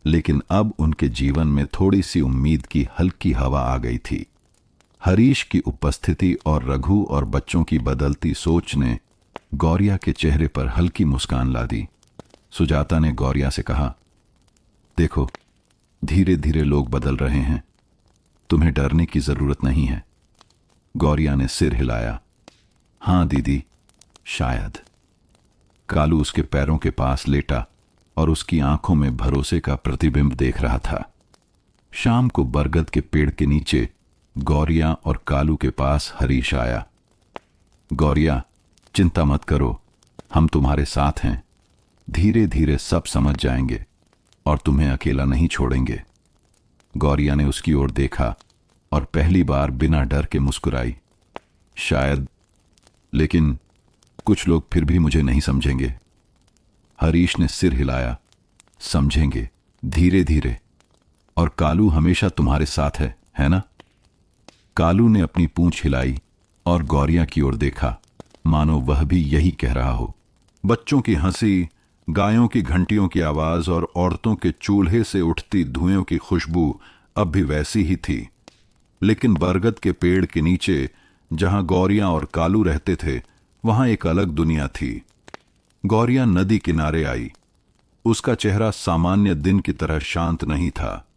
S2: लेकिन अब उनके जीवन में थोड़ी सी उम्मीद की हल्की हवा आ गई थी। हरीश की उपस्थिति और रघु और बच्चों की बदलती सोच ने गौरिया के चेहरे पर हल्की मुस्कान ला दी। सुजाता ने गौरिया से कहा, देखो, धीरे धीरे लोग बदल रहे हैं, तुम्हें डरने की जरूरत नहीं है। गौरिया ने सिर हिलाया। हां दीदी, शायद। कालू उसके पैरों के पास लेटा और उसकी आंखों में भरोसे का प्रतिबिंब देख रहा था। शाम को बरगद के पेड़ के नीचे गौरिया और कालू के पास हरीश आया। गौरिया, चिंता मत करो, हम तुम्हारे साथ हैं। धीरे धीरे सब समझ जाएंगे और तुम्हें अकेला नहीं छोड़ेंगे। गौरिया ने उसकी ओर देखा और पहली बार बिना डर के मुस्कुराई। शायद, लेकिन कुछ लोग फिर भी मुझे नहीं समझेंगे। हरीश ने सिर हिलाया। समझेंगे, धीरे धीरे। और कालू हमेशा तुम्हारे साथ है ना? कालू ने अपनी पूंछ हिलाई और गौरिया की ओर देखा, मानो वह भी यही कह रहा हो। बच्चों की हंसी, गायों की घंटियों की आवाज और औरतों के चूल्हे से उठती धुएं की खुशबू अब भी वैसी ही थी। लेकिन बरगद के पेड़ के नीचे जहां गौरिया और कालू रहते थे, वहां एक अलग दुनिया थी। गौरिया नदी किनारे आई। उसका चेहरा सामान्य दिन की तरह शांत नहीं था।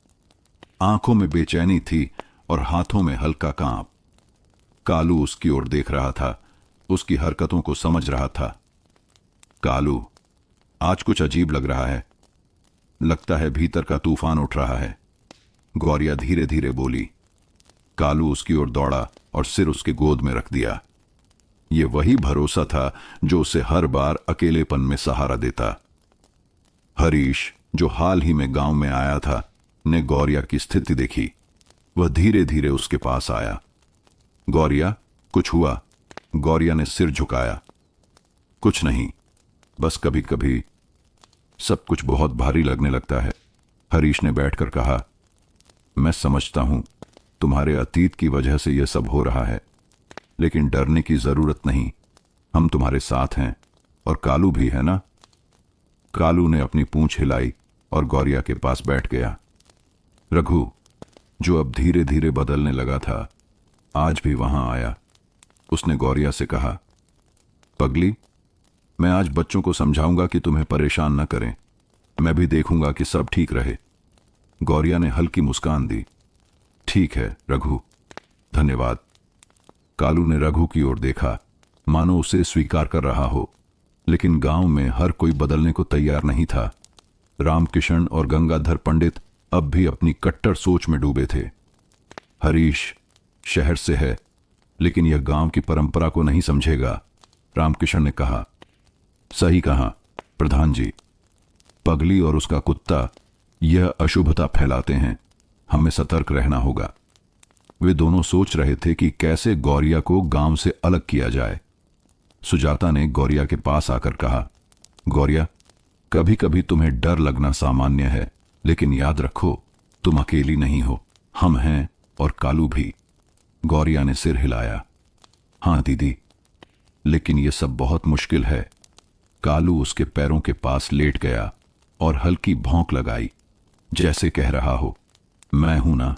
S2: आंखों में बेचैनी थी और हाथों में हल्का कांप। कालू उसकी ओर देख रहा था, उसकी हरकतों को समझ रहा था। कालू, आज कुछ अजीब लग रहा है। लगता है भीतर का तूफान उठ रहा है। गौरिया धीरे धीरे बोली। कालू उसकी ओर दौड़ा और सिर उसके गोद में रख दिया। यह वही भरोसा था जो उसे हर बार अकेलेपन में सहारा देता। हरीश, जो हाल ही में गांव में आया था, ने गौरिया की स्थिति देखी। वह धीरे धीरे उसके पास आया। गौरिया, कुछ हुआ? गौरिया ने सिर झुकाया। कुछ नहीं, बस कभी कभी सब कुछ बहुत भारी लगने लगता है। हरीश ने बैठकर कहा, मैं समझता हूं तुम्हारे अतीत की वजह से यह सब हो रहा है, लेकिन डरने की जरूरत नहीं। हम तुम्हारे साथ हैं और कालू भी है ना? कालू ने अपनी पूंछ हिलाई और गौरिया के पास बैठ गया। रघु, जो अब धीरे धीरे बदलने लगा था, आज भी वहां आया। उसने गौरिया से कहा, पगली, मैं आज बच्चों को समझाऊंगा कि तुम्हें परेशान न करें। मैं भी देखूंगा कि सब ठीक रहे। गौरिया ने हल्की मुस्कान दी। ठीक है रघु, धन्यवाद। कालू ने रघु की ओर देखा, मानो उसे स्वीकार कर रहा हो। लेकिन गांव में हर कोई बदलने को तैयार नहीं था। रामकिशन और गंगाधर पंडित अब भी अपनी कट्टर सोच में डूबे थे। हरीश शहर से है, लेकिन यह गांव की परंपरा को नहीं समझेगा, रामकिशन ने कहा। सही कहा प्रधान जी, पगली और उसका कुत्ता यह अशुभता फैलाते हैं, हमें सतर्क रहना होगा। वे दोनों सोच रहे थे कि कैसे गौरिया को गांव से अलग किया जाए। सुजाता ने गौरिया के पास आकर कहा, गौरिया, कभी कभी तुम्हें डर लगना सामान्य है, लेकिन याद रखो, तुम अकेली नहीं हो, हम हैं और कालू भी। गौरिया ने सिर हिलाया। हां दीदी, लेकिन यह सब बहुत मुश्किल है। कालू उसके पैरों के पास लेट गया और हल्की भौंक लगाई, जैसे कह रहा हो, मैं हूं ना।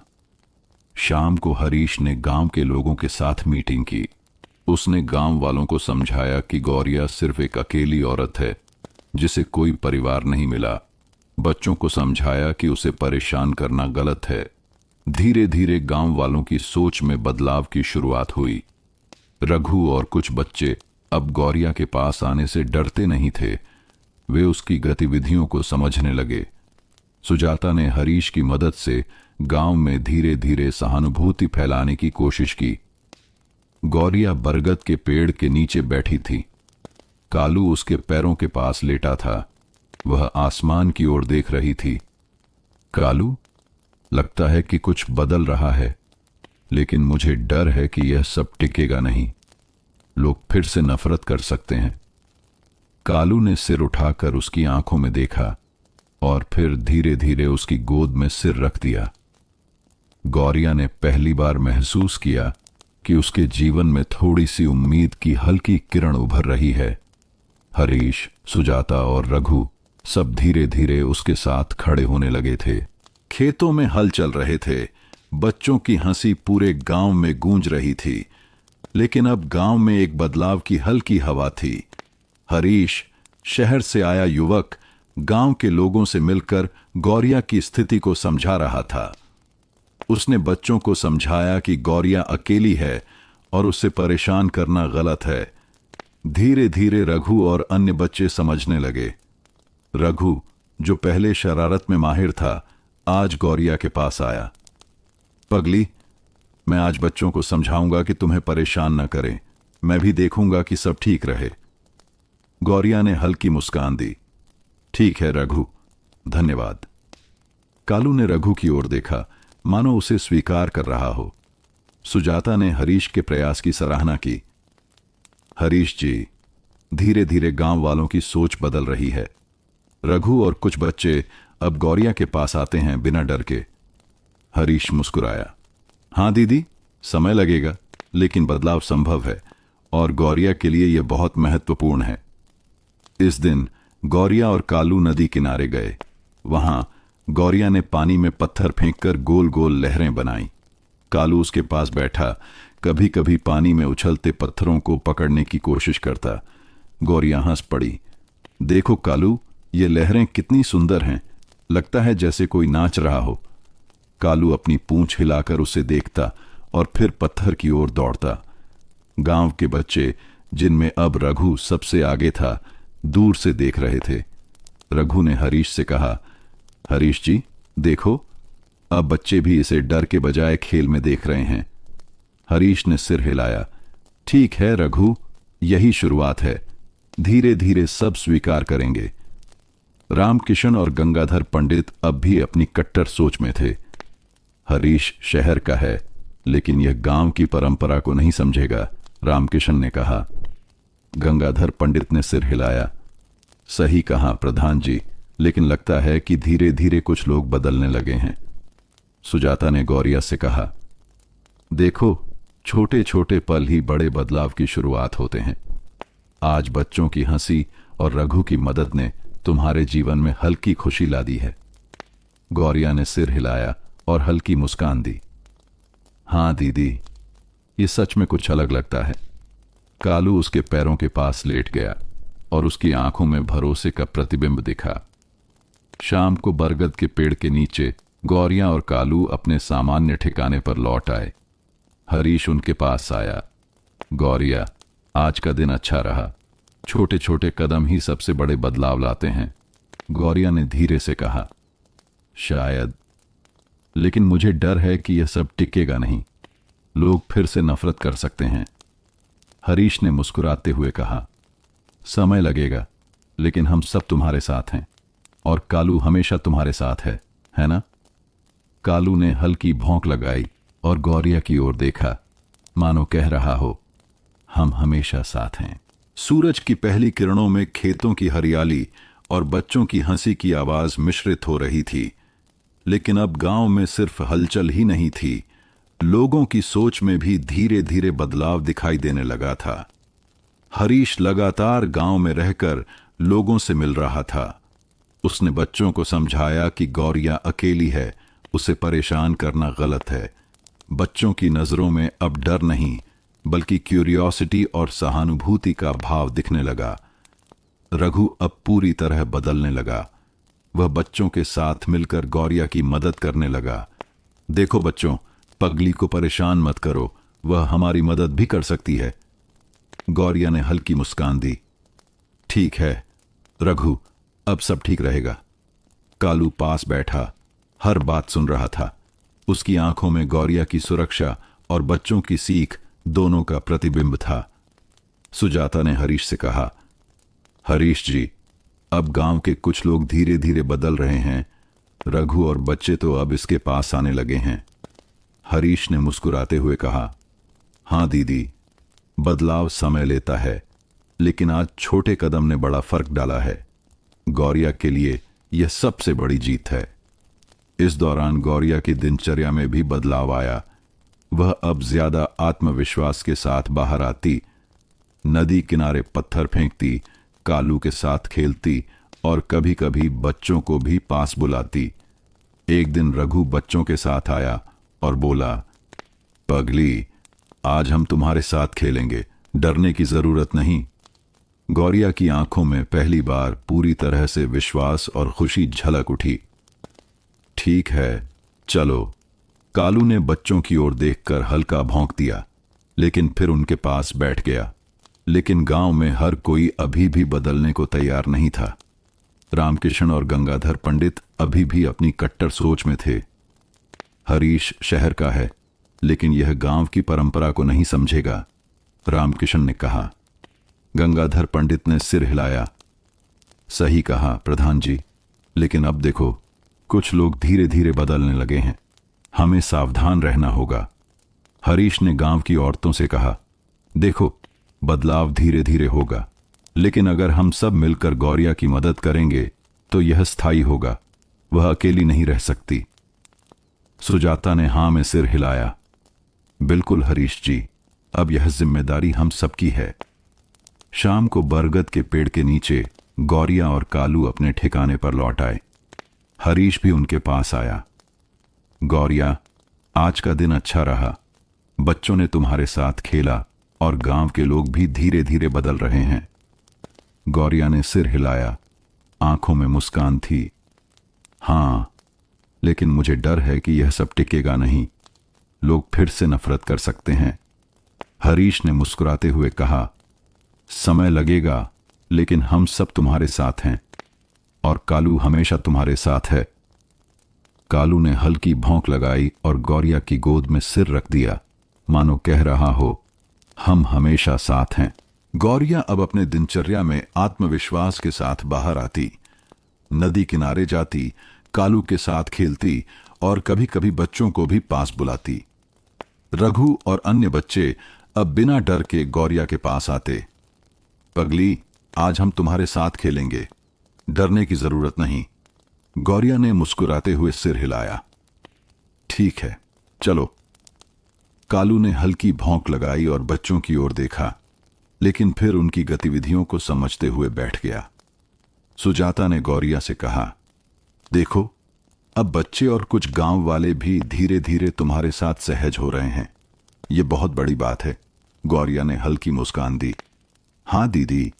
S2: शाम को हरीश ने गांव के लोगों के साथ मीटिंग की। उसने गांव वालों को समझाया कि गौरिया सिर्फ एक अकेली औरत है, जिसे कोई परिवार नहीं मिला। बच्चों को समझाया कि उसे परेशान करना गलत है। धीरे धीरे गांव वालों की सोच में बदलाव की शुरुआत हुई। रघु और कुछ बच्चे अब गौरिया के पास आने से डरते नहीं थे। वे उसकी गतिविधियों को समझने लगे। सुजाता ने हरीश की मदद से गांव में धीरे धीरे सहानुभूति फैलाने की कोशिश की। गौरिया बरगद के पेड़ के नीचे बैठी थी। कालू उसके पैरों के पास लेटा था। वह आसमान की ओर देख रही थी। कालू, लगता है कि कुछ बदल रहा है, लेकिन मुझे डर है कि यह सब टिकेगा नहीं। लोग फिर से नफरत कर सकते हैं। कालू ने सिर उठाकर उसकी आंखों में देखा और फिर धीरे धीरे उसकी गोद में सिर रख दिया। गौरिया ने पहली बार महसूस किया कि उसके जीवन में थोड़ी सी उम्मीद की हल्की किरण उभर रही है। हरीश, सुजाता और रघु सब धीरे धीरे उसके साथ खड़े होने लगे थे। खेतों में हल चल रहे थे। बच्चों की हंसी पूरे गांव में गूंज रही थी। लेकिन अब गांव में एक बदलाव की हल्की हवा थी। हरीश, शहर से आया युवक, गांव के लोगों से मिलकर गौरिया की स्थिति को समझा रहा था। उसने बच्चों को समझाया कि गौरिया अकेली है और उसे परेशान करना गलत है। धीरे धीरे रघु और अन्य बच्चे समझने लगे। रघु, जो पहले शरारत में माहिर था, आज गौरिया के पास आया। पगली, मैं आज बच्चों को समझाऊंगा कि तुम्हें परेशान न करें। मैं भी देखूंगा कि सब ठीक रहे। गौरिया ने हल्की मुस्कान दी। ठीक है रघु, धन्यवाद। कालू ने रघु की ओर देखा, मानो उसे स्वीकार कर रहा हो। सुजाता ने हरीश के प्रयास की सराहना की। हरीश जी, धीरे धीरे गांव वालों की सोच बदल रही है। रघु और कुछ बच्चे अब गौरिया के पास आते हैं बिना डर के। हरीश मुस्कुराया। हां दीदी, समय लगेगा, लेकिन बदलाव संभव है और गौरिया के लिए यह बहुत महत्वपूर्ण है। इस दिन गौरिया और कालू नदी किनारे गए। वहां गौरिया ने पानी में पत्थर फेंककर गोल गोल लहरें बनाई। कालू उसके पास बैठा, कभी कभी पानी में उछलते पत्थरों को पकड़ने की कोशिश करता। गौरिया हंस पड़ी। देखो कालू, ये लहरें कितनी सुंदर हैं, लगता है जैसे कोई नाच रहा हो। कालू अपनी पूंछ हिलाकर उसे देखता और फिर पत्थर की ओर दौड़ता। गांव के बच्चे, जिनमें अब रघु सबसे आगे था, दूर से देख रहे थे। रघु ने हरीश से कहा, हरीश जी देखो, अब बच्चे भी इसे डर के बजाय खेल में देख रहे हैं। हरीश ने सिर हिलाया। ठीक है रघु, यही शुरुआत है। धीरे धीरे सब स्वीकार करेंगे। रामकिशन और गंगाधर पंडित अब भी अपनी कट्टर सोच में थे। हरीश शहर का है, लेकिन यह गांव की परंपरा को नहीं समझेगा, रामकिशन ने कहा। गंगाधर पंडित ने सिर हिलाया। सही कहा प्रधान जी, लेकिन लगता है कि धीरे धीरे कुछ लोग बदलने लगे हैं। सुजाता ने गौरिया से कहा, देखो, छोटे छोटे पल ही बड़े बदलाव की शुरुआत होते हैं। आज बच्चों की हंसी और रघु की मदद ने तुम्हारे जीवन में हल्की खुशी ला दी है। गौरिया ने सिर हिलाया और हल्की मुस्कान दी। हां दीदी, ये सच में कुछ अलग लगता है। कालू उसके पैरों के पास लेट गया और उसकी आंखों में भरोसे का प्रतिबिंब दिखा। शाम को बरगद के पेड़ के नीचे गौरिया और कालू अपने सामान्य ठिकाने पर लौट आए। हरीश उनके पास आया। गौरिया, आज का दिन अच्छा रहा। छोटे छोटे कदम ही सबसे बड़े बदलाव लाते हैं, गौरिया ने धीरे से कहा। शायद, लेकिन मुझे डर है कि यह सब टिकेगा नहीं। लोग फिर से नफरत कर सकते हैं। हरीश ने मुस्कुराते हुए कहा, समय लगेगा, लेकिन हम सब तुम्हारे साथ हैं और कालू हमेशा तुम्हारे साथ है ना? कालू ने हल्की भौंक लगाई और गौरिया की ओर देखा, मानो कह रहा हो, हम हमेशा साथ हैं। सूरज की पहली किरणों में खेतों की हरियाली और बच्चों की हंसी की आवाज मिश्रित हो रही थी। लेकिन अब गांव में सिर्फ हलचल ही नहीं थी, लोगों की सोच में भी धीरे धीरे बदलाव दिखाई देने लगा था। हरीश लगातार गांव में रहकर लोगों से मिल रहा था। उसने बच्चों को समझाया कि गौरिया अकेली है, उसे परेशान करना गलत है। बच्चों की नजरों में अब डर नहीं, बल्कि क्यूरियोसिटी और सहानुभूति का भाव दिखने लगा। रघु अब पूरी तरह बदलने लगा। वह बच्चों के साथ मिलकर गौरिया की मदद करने लगा। देखो बच्चों, पगली को परेशान मत करो, वह हमारी मदद भी कर सकती है। गौरिया ने हल्की मुस्कान दी। ठीक है रघु, अब सब ठीक रहेगा। कालू पास बैठा हर बात सुन रहा था। उसकी आंखों में गौरिया की सुरक्षा और बच्चों की सीख दोनों का प्रतिबिंब था। सुजाता ने हरीश से कहा, हरीश जी, अब गांव के कुछ लोग धीरे धीरे बदल रहे हैं। रघु और बच्चे तो अब इसके पास आने लगे हैं। हरीश ने मुस्कुराते हुए कहा, हां दीदी, बदलाव समय लेता है, लेकिन आज छोटे कदम ने बड़ा फर्क डाला है। गौरिया के लिए यह सबसे बड़ी जीत है। इस दौरान गौरिया की दिनचर्या में भी बदलाव आया। वह अब ज्यादा आत्मविश्वास के साथ बाहर आती, नदी किनारे पत्थर फेंकती, कालू के साथ खेलती और कभी कभी बच्चों को भी पास बुलाती। एक दिन रघु बच्चों के साथ आया और बोला, पगली, आज हम तुम्हारे साथ खेलेंगे, डरने की जरूरत नहीं। गौरिया की आंखों में पहली बार पूरी तरह से विश्वास और खुशी झलक उठी। ठीक है, चलो। कालू ने बच्चों की ओर देखकर हल्का भौंक दिया, लेकिन फिर उनके पास बैठ गया। लेकिन गांव में हर कोई अभी भी बदलने को तैयार नहीं था। रामकिशन और गंगाधर पंडित अभी भी अपनी कट्टर सोच में थे। हरीश शहर का है, लेकिन यह गांव की परंपरा को नहीं समझेगा, रामकिशन ने कहा। गंगाधर पंडित ने सिर हिलाया। सही कहा प्रधान जी, लेकिन अब देखो, कुछ लोग धीरे धीरे बदलने लगे हैं, हमें सावधान रहना होगा। हरीश ने गांव की औरतों से कहा, देखो, बदलाव धीरे धीरे होगा, लेकिन अगर हम सब मिलकर गौरिया की मदद करेंगे तो यह स्थायी होगा। वह अकेली नहीं रह सकती। सुजाता ने हां में सिर हिलाया। बिल्कुल हरीश जी, अब यह जिम्मेदारी हम सबकी है। शाम को बरगद के पेड़ के नीचे गौरिया और कालू अपने ठिकाने पर लौट आए। हरीश भी उनके पास आया। गौरिया, आज का दिन अच्छा रहा। बच्चों ने तुम्हारे साथ खेला और गांव के लोग भी धीरे धीरे बदल रहे हैं। गौरिया ने सिर हिलाया, आंखों में मुस्कान थी। हां, लेकिन मुझे डर है कि यह सब टिकेगा नहीं। लोग फिर से नफरत कर सकते हैं। हरीश ने मुस्कुराते हुए कहा, समय लगेगा, लेकिन हम सब तुम्हारे साथ हैं और कालू हमेशा तुम्हारे साथ है। कालू ने हल्की भौंक लगाई और गौरिया की गोद में सिर रख दिया, मानो कह रहा हो, हम हमेशा साथ हैं। गौरिया अब अपने दिनचर्या में आत्मविश्वास के साथ बाहर आती, नदी किनारे जाती, कालू के साथ खेलती और कभी कभी बच्चों को भी पास बुलाती। रघु और अन्य बच्चे अब बिना डर के गौरिया के पास आते। पगली, आज हम तुम्हारे साथ खेलेंगे, डरने की जरूरत नहीं। गौरिया ने मुस्कुराते हुए सिर हिलाया। ठीक है, चलो। कालू ने हल्की भौंक लगाई और बच्चों की ओर देखा, लेकिन फिर उनकी गतिविधियों को समझते हुए बैठ गया। सुजाता ने गौरिया से कहा, देखो, अब बच्चे और कुछ गांव वाले भी धीरे धीरे तुम्हारे साथ सहज हो रहे हैं। यह बहुत बड़ी बात है। गौरिया ने हल्की मुस्कान दी। हां दीदी,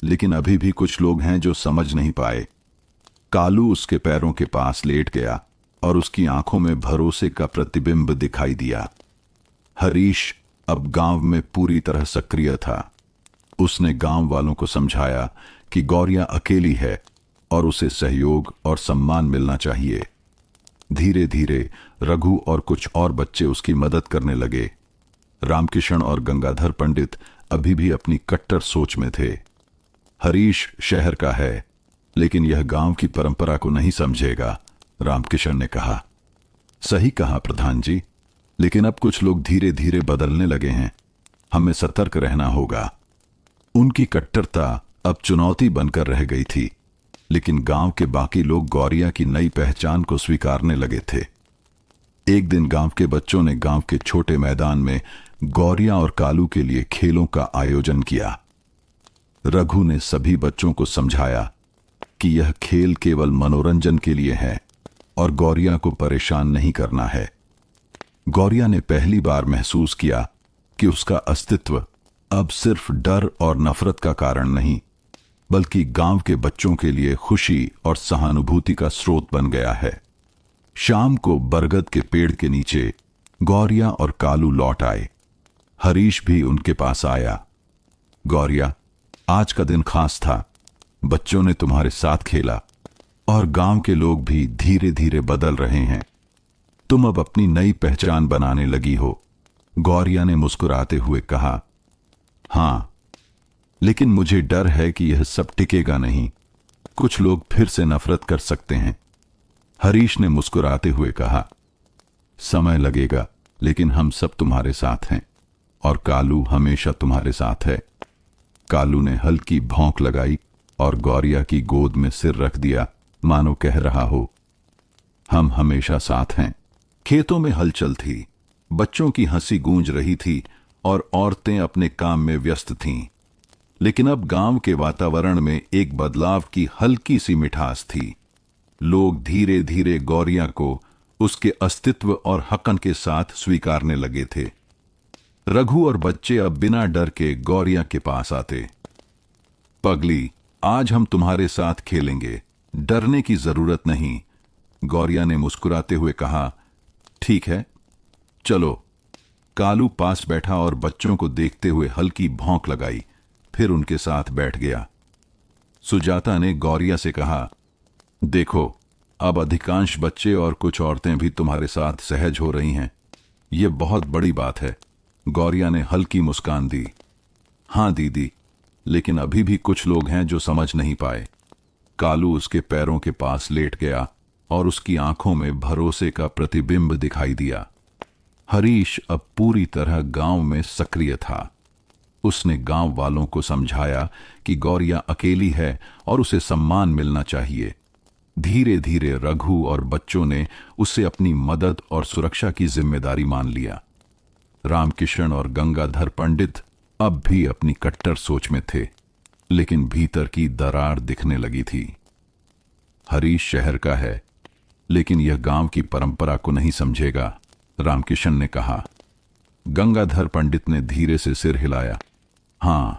S2: लेकिन अभी भी कुछ लोग हैं जो समझ नहीं पाए। कालू उसके पैरों के पास लेट गया और उसकी आंखों में भरोसे का प्रतिबिंब दिखाई दिया। हरीश अब गांव में पूरी तरह सक्रिय था। उसने गांव वालों को समझाया कि गौरिया अकेली है और उसे सहयोग और सम्मान मिलना चाहिए। धीरे धीरे रघु और कुछ और बच्चे उसकी मदद करने लगे। रामकिशन और गंगाधर पंडित अभी भी अपनी कट्टर सोच में थे। हरीश शहर का है, लेकिन यह गांव की परंपरा को नहीं समझेगा, रामकिशन ने कहा। सही कहा प्रधान जी, लेकिन अब कुछ लोग धीरे धीरे बदलने लगे हैं, हमें सतर्क रहना होगा। उनकी कट्टरता अब चुनौती बनकर रह गई थी, लेकिन गांव के बाकी लोग गौरिया की नई पहचान को स्वीकारने लगे थे। एक दिन गांव के बच्चों ने गांव के छोटे मैदान में गौरिया और कालू के लिए खेलों का आयोजन किया। रघु ने सभी बच्चों को समझाया कि यह खेल केवल मनोरंजन के लिए है और गौरिया को परेशान नहीं करना है। गौरिया ने पहली बार महसूस किया कि उसका अस्तित्व अब सिर्फ डर और नफरत का कारण नहीं, बल्कि गांव के बच्चों के लिए खुशी और सहानुभूति का स्रोत बन गया है। शाम को बरगद के पेड़ के नीचे गौरिया और कालू लौट आए। हरीश भी उनके पास आया। गौरिया, आज का दिन खास था। बच्चों ने तुम्हारे साथ खेला और गांव के लोग भी धीरे धीरे बदल रहे हैं। तुम अब अपनी नई पहचान बनाने लगी हो। गौरिया ने मुस्कुराते हुए कहा। हां, लेकिन मुझे डर है कि यह सब टिकेगा नहीं। कुछ लोग फिर से नफरत कर सकते हैं। हरीश ने मुस्कुराते हुए कहा। समय लगेगा, लेकिन हम सब तुम्हारे साथ हैं और कालू हमेशा तुम्हारे साथ है। कालू ने हल्की भौंक लगाई और गौरिया की गोद में सिर रख दिया, मानो कह रहा हो, हम हमेशा साथ हैं। खेतों में हलचल थी। बच्चों की हंसी गूंज रही थी और औरतें अपने काम में व्यस्त थीं। लेकिन अब गांव के वातावरण में एक बदलाव की हल्की सी मिठास थी। लोग धीरे धीरे गौरिया को उसके अस्तित्व और हकन के साथ स्वीकारने लगे थे। रघु और बच्चे अब बिना डर के गौरिया के पास आते। पगली, आज हम तुम्हारे साथ खेलेंगे, डरने की जरूरत नहीं। गौरिया ने मुस्कुराते हुए कहा। ठीक है, चलो। कालू पास बैठा और बच्चों को देखते हुए हल्की भौंक लगाई, फिर उनके साथ बैठ गया। सुजाता ने गौरिया से कहा, देखो, अब अधिकांश बच्चे और कुछ औरतें भी तुम्हारे साथ सहज हो रही हैं। यह बहुत बड़ी बात है। गौरिया ने हल्की मुस्कान दी। हां दीदी, लेकिन अभी भी कुछ लोग हैं जो समझ नहीं पाए। कालू उसके पैरों के पास लेट गया और उसकी आंखों में भरोसे का प्रतिबिंब दिखाई दिया। हरीश अब पूरी तरह गांव में सक्रिय था। उसने गांव वालों को समझाया कि गौरिया अकेली है और उसे सम्मान मिलना चाहिए। धीरे धीरे रघु और बच्चों ने उसे अपनी मदद और सुरक्षा की जिम्मेदारी मान लिया। रामकिशन और गंगाधर पंडित अब भी अपनी कट्टर सोच में थे, लेकिन भीतर की दरार दिखने लगी थी। हरीश शहर का है, लेकिन यह गांव की परंपरा को नहीं समझेगा, रामकिशन ने कहा। गंगाधर पंडित ने धीरे से सिर हिलाया। हां,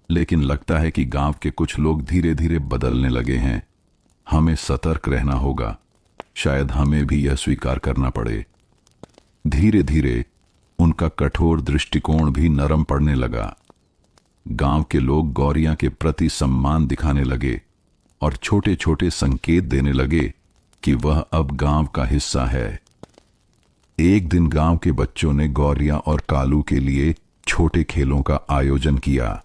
S2: लेकिन लगता है कि गांव के कुछ लोग धीरे धीरे बदलने लगे हैं। हमें सतर्क रहना होगा। शायद हमें भी यह स्वीकार करना पड़े। धीरे धीरे उनका कठोर दृष्टिकोण भी नरम पड़ने लगा। गांव के लोग गौरिया के प्रति सम्मान दिखाने लगे और छोटे छोटे संकेत देने लगे कि वह अब गांव का हिस्सा है। एक दिन गांव के बच्चों ने गौरिया और कालू के लिए छोटे खेलों का आयोजन किया।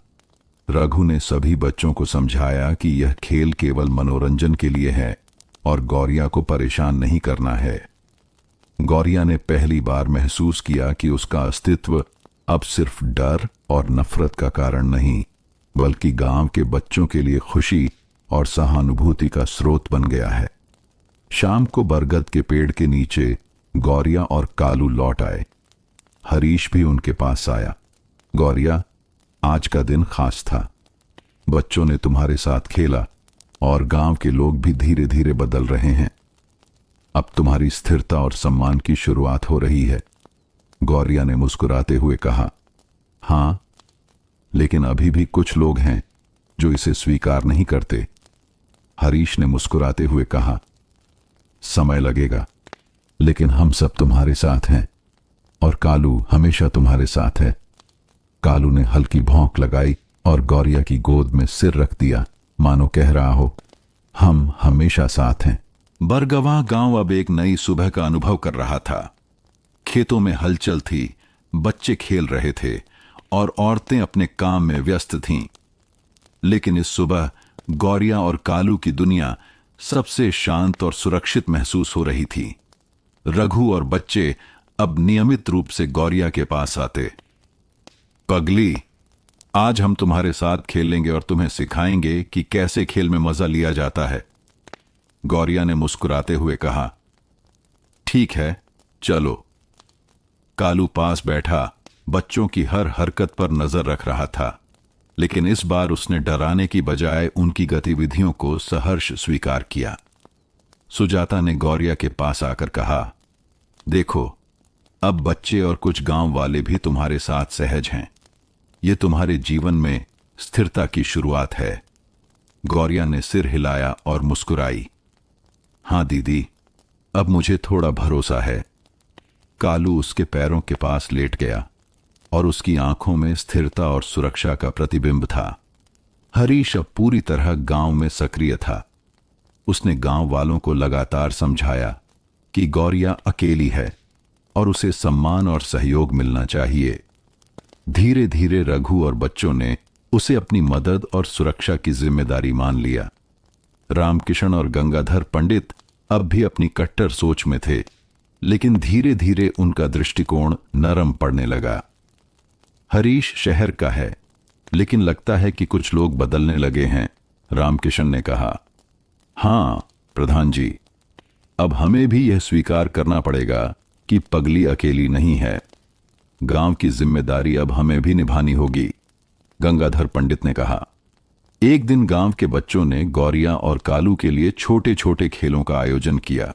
S2: रघु ने सभी बच्चों को समझाया कि यह खेल केवल मनोरंजन के लिए है और गौरिया को परेशान नहीं करना है। गौरिया ने पहली बार महसूस किया कि उसका अस्तित्व अब सिर्फ डर और नफरत का कारण नहीं, बल्कि गांव के बच्चों के लिए खुशी और सहानुभूति का स्रोत बन गया है। शाम को बरगद के पेड़ के नीचे गौरिया और कालू लौट आए। हरीश भी उनके पास आया। गौरिया, आज का दिन खास था। बच्चों ने तुम्हारे साथ खेला और गांव के लोग भी धीरे धीरे बदल रहे हैं। अब तुम्हारी स्थिरता और सम्मान की शुरुआत हो रही है। गौरिया ने मुस्कुराते हुए कहा। हां, लेकिन अभी भी कुछ लोग हैं जो इसे स्वीकार नहीं करते। हरीश ने मुस्कुराते हुए कहा। समय लगेगा, लेकिन हम सब तुम्हारे साथ हैं और कालू हमेशा तुम्हारे साथ है। कालू ने हल्की भौंक लगाई और गौरिया की गोद में सिर रख दिया, मानो कह रहा हो, हम हमेशा साथ हैं। बरगवां गांव अब एक नई सुबह का अनुभव कर रहा था। खेतों में हलचल थी, बच्चे खेल रहे थे और औरतें अपने काम में व्यस्त थीं। लेकिन इस सुबह गौरिया और कालू की दुनिया सबसे शांत और सुरक्षित महसूस हो रही थी। रघु और बच्चे अब नियमित रूप से गौरिया के पास आते। पगली, आज हम तुम्हारे साथ खेलेंगे और तुम्हें सिखाएंगे कि कैसे खेल में मजा लिया जाता है। गौरिया ने मुस्कुराते हुए कहा। ठीक है, चलो। कालू पास बैठा बच्चों की हर हरकत पर नजर रख रहा था, लेकिन इस बार उसने डराने की बजाय उनकी गतिविधियों को सहर्ष स्वीकार किया। सुजाता ने गौरिया के पास आकर कहा, देखो, अब बच्चे और कुछ गांव वाले भी तुम्हारे साथ सहज हैं। ये तुम्हारे जीवन में स्थिरता की शुरुआत है। गौरिया ने सिर हिलाया और मुस्कुराई। हाँ दीदी, अब मुझे थोड़ा भरोसा है। कालू उसके पैरों के पास लेट गया और उसकी आंखों में स्थिरता और सुरक्षा का प्रतिबिंब था। हरीश अब पूरी तरह गांव में सक्रिय था। उसने गांव वालों को लगातार समझाया कि गौरिया अकेली है और उसे सम्मान और सहयोग मिलना चाहिए। धीरे धीरे रघु और बच्चों ने उसे अपनी मदद और सुरक्षा की जिम्मेदारी मान लिया। रामकिशन और गंगाधर पंडित अब भी अपनी कट्टर सोच में थे, लेकिन धीरे धीरे उनका दृष्टिकोण नरम पड़ने लगा। हरीश शहर का है, लेकिन लगता है कि कुछ लोग बदलने लगे हैं, रामकिशन ने कहा। हाँ प्रधान जी, अब हमें भी यह स्वीकार करना पड़ेगा कि पगली अकेली नहीं है। गांव की जिम्मेदारी अब हमें भी निभानी होगी, गंगाधर पंडित ने कहा। एक दिन गांव के बच्चों ने गौरिया और कालू के लिए छोटे छोटे खेलों का आयोजन किया।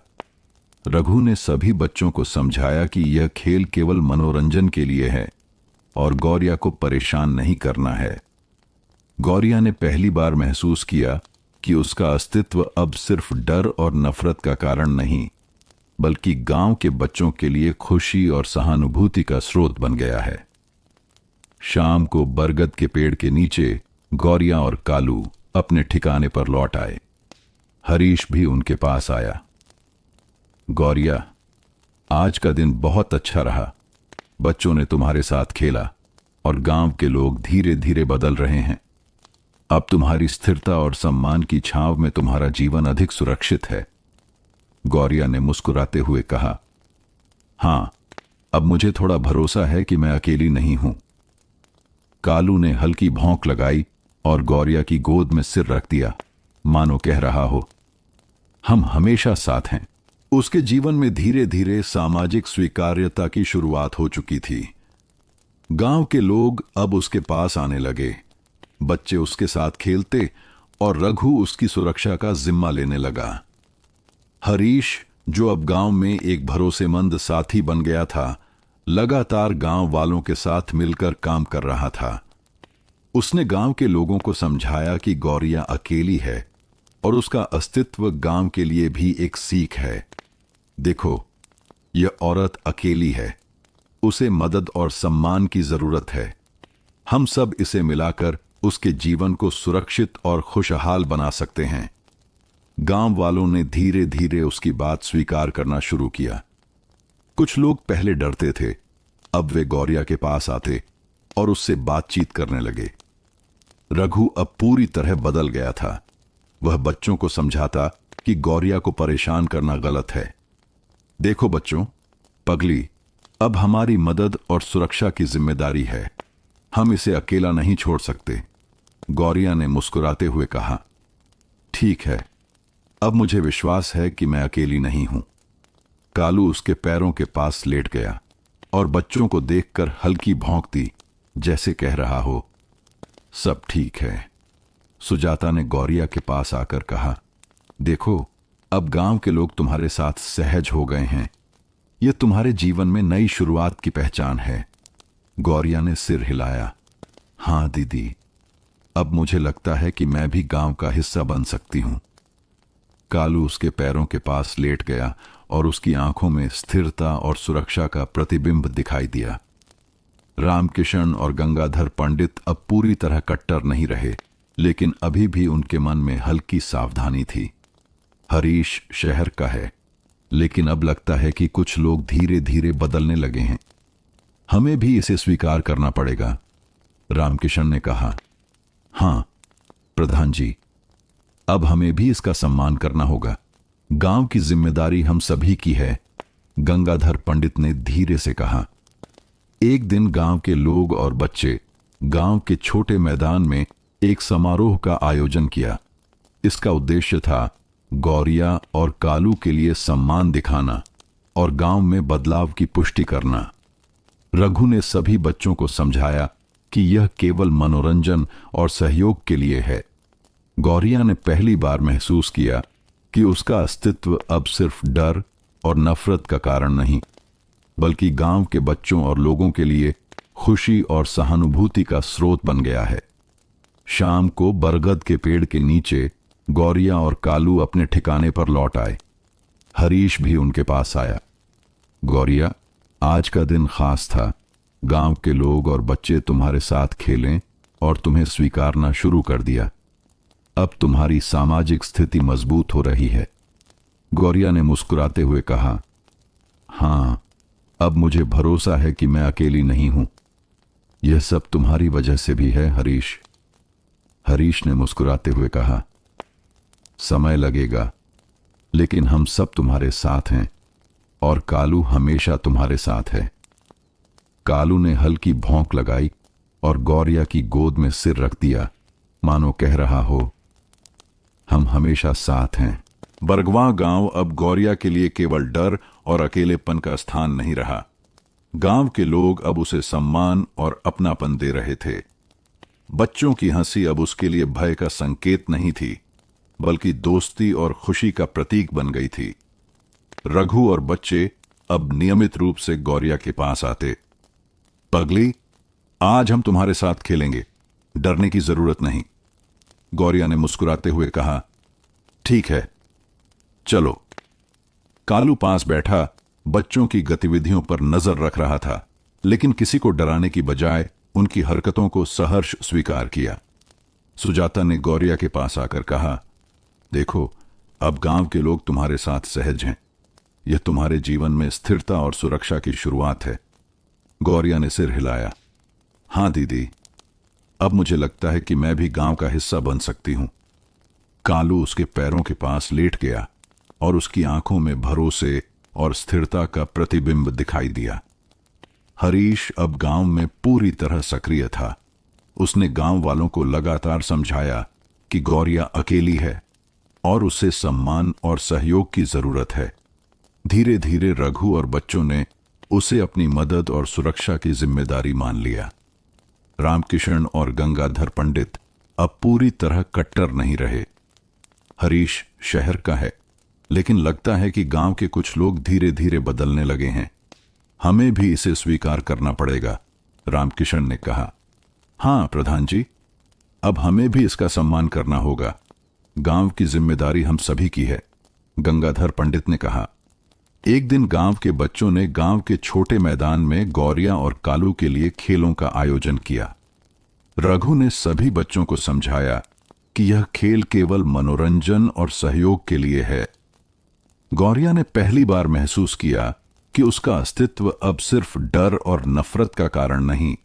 S2: रघु ने सभी बच्चों को समझाया कि यह खेल केवल मनोरंजन के लिए है और गौरिया को परेशान नहीं करना है। गौरिया ने पहली बार महसूस किया कि उसका अस्तित्व अब सिर्फ डर और नफरत का कारण नहीं, बल्कि गांव के बच्चों के लिए खुशी और सहानुभूति का स्रोत बन गया है। शाम को बरगद के पेड़ के नीचे गौरिया और कालू अपने ठिकाने पर लौट आए। हरीश भी उनके पास आया। गौरिया, आज का दिन बहुत अच्छा रहा। बच्चों ने तुम्हारे साथ खेला और गांव के लोग धीरे धीरे बदल रहे हैं। अब तुम्हारी स्थिरता और सम्मान की छांव में तुम्हारा जीवन अधिक सुरक्षित है, गौरिया ने मुस्कुराते हुए कहा। हां, अब मुझे थोड़ा भरोसा है कि मैं अकेली नहीं हूं। कालू ने हल्की भौंक लगाई और गौरिया की गोद में सिर रख दिया, मानो कह रहा हो, हम हमेशा साथ हैं। उसके जीवन में धीरे धीरे सामाजिक स्वीकार्यता की शुरुआत हो चुकी थी। गांव के लोग अब उसके पास आने लगे। बच्चे उसके साथ खेलते और रघु उसकी सुरक्षा का जिम्मा लेने लगा। हरीश, जो अब गांव में एक भरोसेमंद साथी बन गया था, लगातार गांव वालों के साथ मिलकर काम कर रहा था। उसने गांव के लोगों को समझाया कि गौरिया अकेली है और उसका अस्तित्व गांव के लिए भी एक सीख है। देखो, यह औरत अकेली है, उसे मदद और सम्मान की जरूरत है। हम सब इसे मिलाकर उसके जीवन को सुरक्षित और खुशहाल बना सकते हैं। गांव वालों ने धीरे धीरे उसकी बात स्वीकार करना शुरू किया। कुछ लोग पहले डरते थे, अब वे गौरिया के पास आते और उससे बातचीत करने लगे। रघु अब पूरी तरह बदल गया था। वह बच्चों को समझाता कि गौरिया को परेशान करना गलत है। देखो बच्चों, पगली अब हमारी मदद और सुरक्षा की जिम्मेदारी है। हम इसे अकेला नहीं छोड़ सकते, गौरिया ने मुस्कुराते हुए कहा। ठीक है, अब मुझे विश्वास है कि मैं अकेली नहीं हूं। कालू उसके पैरों के पास लेट गया और बच्चों को देखकर हल्की भौंक दी, जैसे कह रहा हो, सब ठीक है। सुजाता ने गौरिया के पास आकर कहा, देखो, अब गांव के लोग तुम्हारे साथ सहज हो गए हैं। यह तुम्हारे जीवन में नई शुरुआत की पहचान है। गौरिया ने सिर हिलाया। हां दीदी, अब मुझे लगता है कि मैं भी गांव का हिस्सा बन सकती हूं। कालू उसके पैरों के पास लेट गया और उसकी आंखों में स्थिरता और सुरक्षा का प्रतिबिंब दिखाई दिया। रामकिशन और गंगाधर पंडित अब पूरी तरह कट्टर नहीं रहे, लेकिन अभी भी उनके मन में हल्की सावधानी थी। हरीश शहर का है, लेकिन अब लगता है कि कुछ लोग धीरे धीरे बदलने लगे हैं। हमें भी इसे स्वीकार करना पड़ेगा, रामकिशन ने कहा। हां प्रधान जी, अब हमें भी इसका सम्मान करना होगा। गांव की जिम्मेदारी हम सभी की है, गंगाधर पंडित ने धीरे से कहा। एक दिन गांव के लोग और बच्चे गांव के छोटे मैदान में एक समारोह का आयोजन किया। इसका उद्देश्य था गौरिया और कालू के लिए सम्मान दिखाना और गांव में बदलाव की पुष्टि करना। रघु ने सभी बच्चों को समझाया कि यह केवल मनोरंजन और सहयोग के लिए है। गौरिया ने पहली बार महसूस किया कि उसका अस्तित्व अब सिर्फ डर और नफरत का कारण नहीं, बल्कि गांव के बच्चों और लोगों के लिए खुशी और सहानुभूति का स्रोत बन गया है। शाम को बरगद के पेड़ के नीचे गौरिया और कालू अपने ठिकाने पर लौट आए। हरीश भी उनके पास आया। गौरिया, आज का दिन खास था। गांव के लोग और बच्चे तुम्हारे साथ खेलें और तुम्हें स्वीकारना शुरू कर दिया। अब तुम्हारी सामाजिक स्थिति मजबूत हो रही है। गौरिया ने मुस्कुराते हुए कहा, हां, अब मुझे भरोसा है कि मैं अकेली नहीं हूं। यह सब तुम्हारी वजह से भी है हरीश। हरीश ने मुस्कुराते हुए कहा, समय लगेगा, लेकिन हम सब तुम्हारे साथ हैं और कालू हमेशा तुम्हारे साथ है। कालू ने हल्की भौंक लगाई और गौरिया की गोद में सिर रख दिया, मानो कह रहा हो, हम हमेशा साथ हैं। बरगवा गांव अब गौरिया के लिए केवल डर और अकेलेपन का स्थान नहीं रहा। गांव के लोग अब उसे सम्मान और अपनापन दे रहे थे। बच्चों की हंसी अब उसके लिए भय का संकेत नहीं थी, बल्कि दोस्ती और खुशी का प्रतीक बन गई थी। रघु और बच्चे अब नियमित रूप से गौरिया के पास आते। पगली, आज हम तुम्हारे साथ खेलेंगे, डरने की जरूरत नहीं। गौरिया ने मुस्कुराते हुए कहा, ठीक है, चलो। कालू पास बैठा बच्चों की गतिविधियों पर नजर रख रहा था, लेकिन किसी को डराने की बजाय उनकी हरकतों को सहर्ष स्वीकार किया। सुजाता ने गौरिया के पास आकर कहा, देखो, अब गांव के लोग तुम्हारे साथ सहज हैं। यह तुम्हारे जीवन में स्थिरता और सुरक्षा की शुरुआत है। गौरिया ने सिर हिलाया। हां दीदी, अब मुझे लगता है कि मैं भी गांव का हिस्सा बन सकती हूं। कालू उसके पैरों के पास लेट गया और उसकी आंखों में भरोसे और स्थिरता का प्रतिबिंब दिखाई दिया। हरीश अब गांव में पूरी तरह सक्रिय था। उसने गांव वालों को लगातार समझाया कि गौरिया अकेली है और उसे सम्मान और सहयोग की जरूरत है। धीरे धीरे रघु और बच्चों ने उसे अपनी मदद और सुरक्षा की जिम्मेदारी मान लिया। रामकिशन और गंगाधर पंडित अब पूरी तरह कट्टर नहीं रहे। हरीश शहर का है, लेकिन लगता है कि गांव के कुछ लोग धीरे धीरे बदलने लगे हैं। हमें भी इसे स्वीकार करना पड़ेगा, रामकिशन ने कहा। हां प्रधान जी, अब हमें भी इसका सम्मान करना होगा। गांव की जिम्मेदारी हम सभी की है, गंगाधर पंडित ने कहा। एक दिन गांव के बच्चों ने गांव के छोटे मैदान में गौरिया और कालू के लिए खेलों का आयोजन किया। रघु ने सभी बच्चों को समझाया कि यह खेल केवल मनोरंजन और सहयोग के लिए है। गौरिया ने पहली बार महसूस किया कि उसका अस्तित्व अब सिर्फ डर और नफरत का कारण नहीं,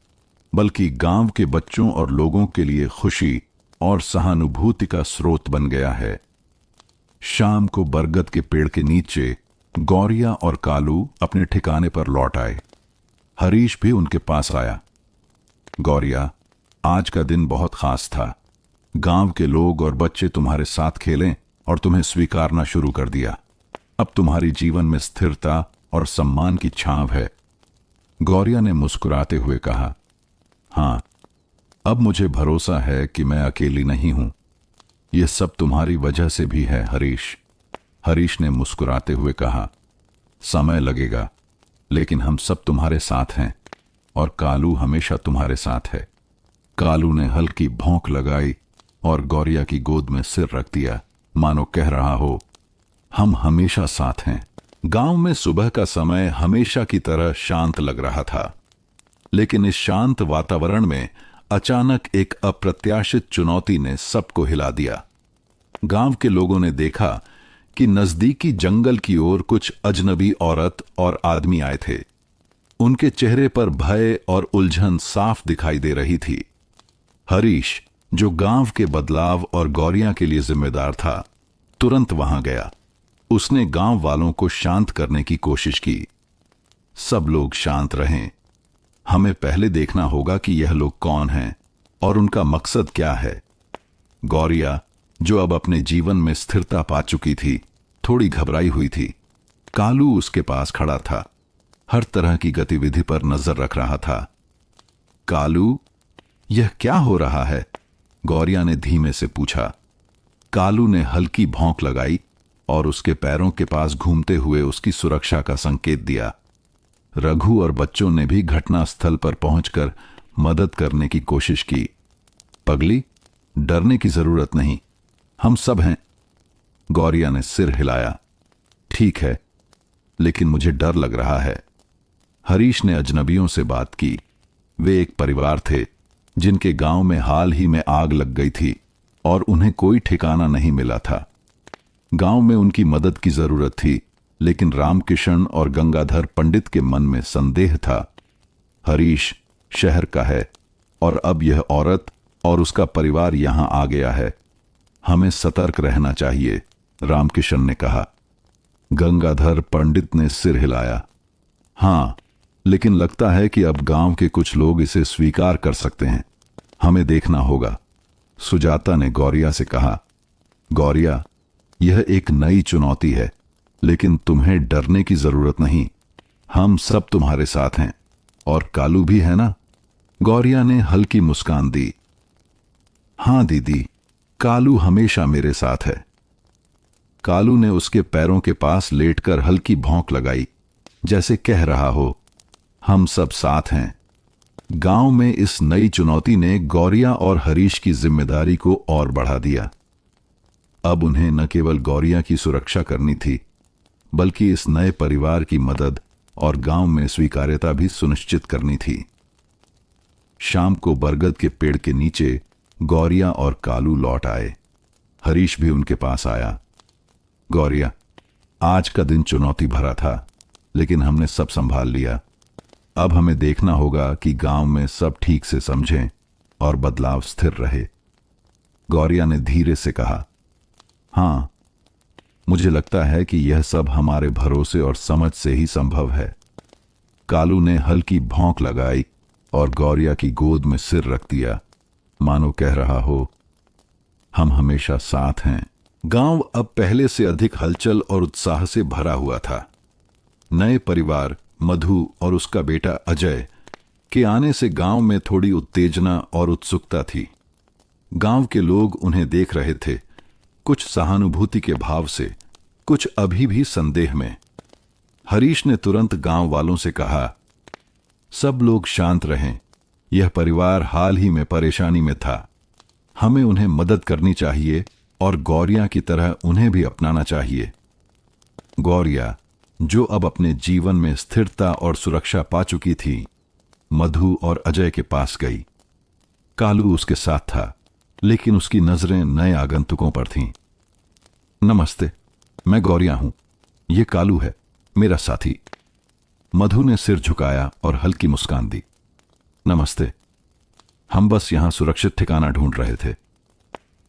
S2: बल्कि गांव के बच्चों और लोगों के लिए खुशी और सहानुभूति का स्रोत बन गया है। शाम को बरगद के पेड़ के नीचे गौरिया और कालू अपने ठिकाने पर लौट आए। हरीश भी उनके पास आया। गौरिया, आज का दिन बहुत खास था। गांव के लोग और बच्चे तुम्हारे साथ खेलें और तुम्हें स्वीकारना शुरू कर दिया। अब तुम्हारी जीवन में स्थिरता और सम्मान की छांव है। गौरिया ने मुस्कुराते हुए कहा, हां, अब मुझे भरोसा है कि मैं अकेली नहीं हूं। यह सब तुम्हारी वजह से भी है हरीश। हरीश ने मुस्कुराते हुए कहा, समय लगेगा, लेकिन हम सब तुम्हारे साथ हैं और कालू हमेशा तुम्हारे साथ है। कालू ने हल्की भौंक लगाई और गौरिया की गोद में सिर रख दिया, मानो कह रहा हो, हम हमेशा साथ हैं। गांव में सुबह का समय हमेशा की तरह शांत लग रहा था, लेकिन इस शांत वातावरण में अचानक एक अप्रत्याशित चुनौती ने सबको हिला दिया। गांव के लोगों ने देखा कि नजदीकी जंगल की ओर कुछ अजनबी औरत और आदमी आए थे। उनके चेहरे पर भय और उलझन साफ दिखाई दे रही थी। हरीश, जो गांव के बदलाव और गौरिया के लिए जिम्मेदार था, तुरंत वहां गया। उसने गांव वालों को शांत करने की कोशिश की। सब लोग शांत रहें। हमें पहले देखना होगा कि यह लोग कौन हैं और उनका मकसद क्या है। गौरिया, जो अब अपने जीवन में स्थिरता पा चुकी थी, थोड़ी घबराई हुई थी। कालू उसके पास खड़ा था, हर तरह की गतिविधि पर नजर रख रहा था। कालू, यह क्या हो रहा है? गौरिया ने धीमे से पूछा। कालू ने हल्की भौंक लगाई और उसके पैरों के पास घूमते हुए उसकी सुरक्षा का संकेत दिया। रघु और बच्चों ने भी घटनास्थल पर पहुंचकर मदद करने की कोशिश की। पगली, डरने की जरूरत नहीं, हम सब हैं। गौरिया ने सिर हिलाया। ठीक है, लेकिन मुझे डर लग रहा है। हरीश ने अजनबियों से बात की। वे एक परिवार थे जिनके गांव में हाल ही में आग लग गई थी और उन्हें कोई ठिकाना नहीं मिला था। गांव में उनकी मदद की जरूरत थी, लेकिन रामकिशन और गंगाधर पंडित के मन में संदेह था। हरीश शहर का है और अब यह औरत और उसका परिवार यहां आ गया है। हमें सतर्क रहना चाहिए, रामकिशन ने कहा। गंगाधर पंडित ने सिर हिलाया। हां, लेकिन लगता है कि अब गांव के कुछ लोग इसे स्वीकार कर सकते हैं। हमें देखना होगा, सुजाता ने गौरिया से कहा। गौरिया, यह एक नई चुनौती है, लेकिन तुम्हें डरने की जरूरत नहीं। हम सब तुम्हारे साथ हैं, और कालू भी है ना? गौरिया ने हल्की मुस्कान दी। हां दीदी, कालू हमेशा मेरे साथ है। कालू ने उसके पैरों के पास लेटकर हल्की भौंक लगाई, जैसे कह रहा हो, हम सब साथ हैं। गांव में इस नई चुनौती ने गौरिया और हरीश की जिम्मेदारी को और बढ़ा दिया। अब उन्हें न केवल गौरिया की सुरक्षा करनी थी, बल्कि इस नए परिवार की मदद और गांव में स्वीकार्यता भी सुनिश्चित करनी थी। शाम को बरगद के पेड़ के नीचे गौरिया और कालू लौट आए। हरीश भी उनके पास आया। गौरिया, आज का दिन चुनौती भरा था, लेकिन हमने सब संभाल लिया। अब हमें देखना होगा कि गांव में सब ठीक से समझें और बदलाव स्थिर रहे। गौरिया ने धीरे से कहा। हां, मुझे लगता है कि यह सब हमारे भरोसे और समझ से ही संभव है। कालू ने हल्की भौंक लगाई और गौरिया की गोद में सिर रख दिया, मानो कह रहा हो, हम हमेशा साथ हैं। गांव अब पहले से अधिक हलचल और उत्साह से भरा हुआ था। नए परिवार मधु और उसका बेटा अजय के आने से गांव में थोड़ी उत्तेजना और उत्सुकता थी। गांव के लोग उन्हें देख रहे थे, कुछ सहानुभूति के भाव से, कुछ अभी भी संदेह में। हरीश ने तुरंत गांव वालों से कहा, सब लोग शांत रहें। यह परिवार हाल ही में परेशानी में था। हमें उन्हें मदद करनी चाहिए और गौरिया की तरह उन्हें भी अपनाना चाहिए। गौरिया, जो अब अपने जीवन में स्थिरता और सुरक्षा पा चुकी थी, मधु और अजय के पास गई। कालू उसके साथ था, लेकिन उसकी नजरें नए आगंतुकों पर थीं। नमस्ते, मैं गौरिया हूं। ये कालू है, मेरा साथी। मधु ने सिर झुकाया और हल्की मुस्कान दी। नमस्ते, हम बस यहां सुरक्षित ठिकाना ढूंढ रहे थे।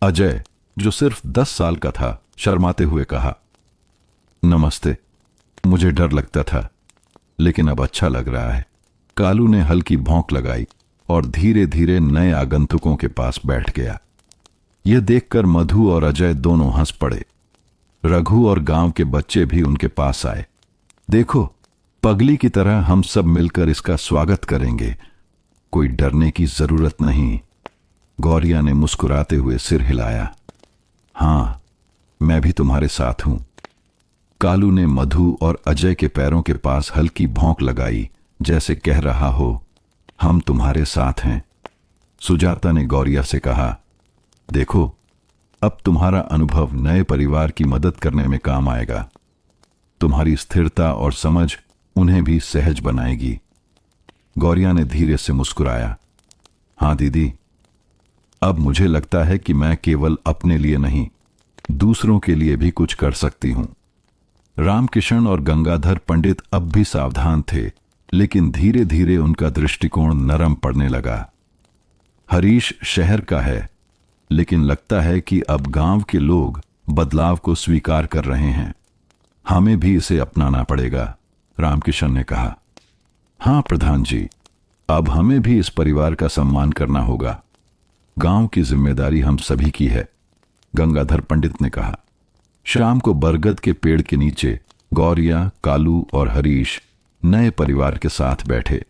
S2: अजय, जो सिर्फ 10 साल का था, शर्माते हुए कहा। नमस्ते, मुझे डर लगता था, लेकिन अब अच्छा लग रहा है। कालू ने हल्की भौंक लगाई और धीरे धीरे नए आगंतुकों के पास बैठ गया। यह देखकर मधु और अजय दोनों हंस पड़े। रघु और गांव के बच्चे भी उनके पास आए। देखो, पगली की तरह हम सब मिलकर इसका स्वागत करेंगे। कोई डरने की जरूरत नहीं। गौरिया ने मुस्कुराते हुए सिर हिलाया। हां, मैं भी तुम्हारे साथ हूं। कालू ने मधु और अजय के पैरों के पास हल्की भौंक लगाई, जैसे कह रहा हो, हम तुम्हारे साथ हैं। सुजाता ने गौरिया से कहा, देखो, अब तुम्हारा अनुभव नए परिवार की मदद करने में काम आएगा। तुम्हारी स्थिरता और समझ उन्हें भी सहज बनाएगी। गौरिया ने धीरे से मुस्कुराया। हां दीदी, अब मुझे लगता है कि मैं केवल अपने लिए नहीं, दूसरों के लिए भी कुछ कर सकती हूं। रामकिशन और गंगाधर पंडित अब भी सावधान थे, लेकिन धीरे धीरे उनका दृष्टिकोण नरम पड़ने लगा। हरीश शहर का है, लेकिन लगता है कि अब गांव के लोग बदलाव को स्वीकार कर रहे हैं। हमें भी इसे अपनाना पड़ेगा, रामकिशन ने कहा। हां प्रधान जी, अब हमें भी इस परिवार का सम्मान करना होगा। गांव की जिम्मेदारी हम सभी की है, गंगाधर पंडित ने कहा। शाम को बरगद के पेड़ के नीचे गौरिया, कालू और हरीश नए परिवार के साथ बैठे।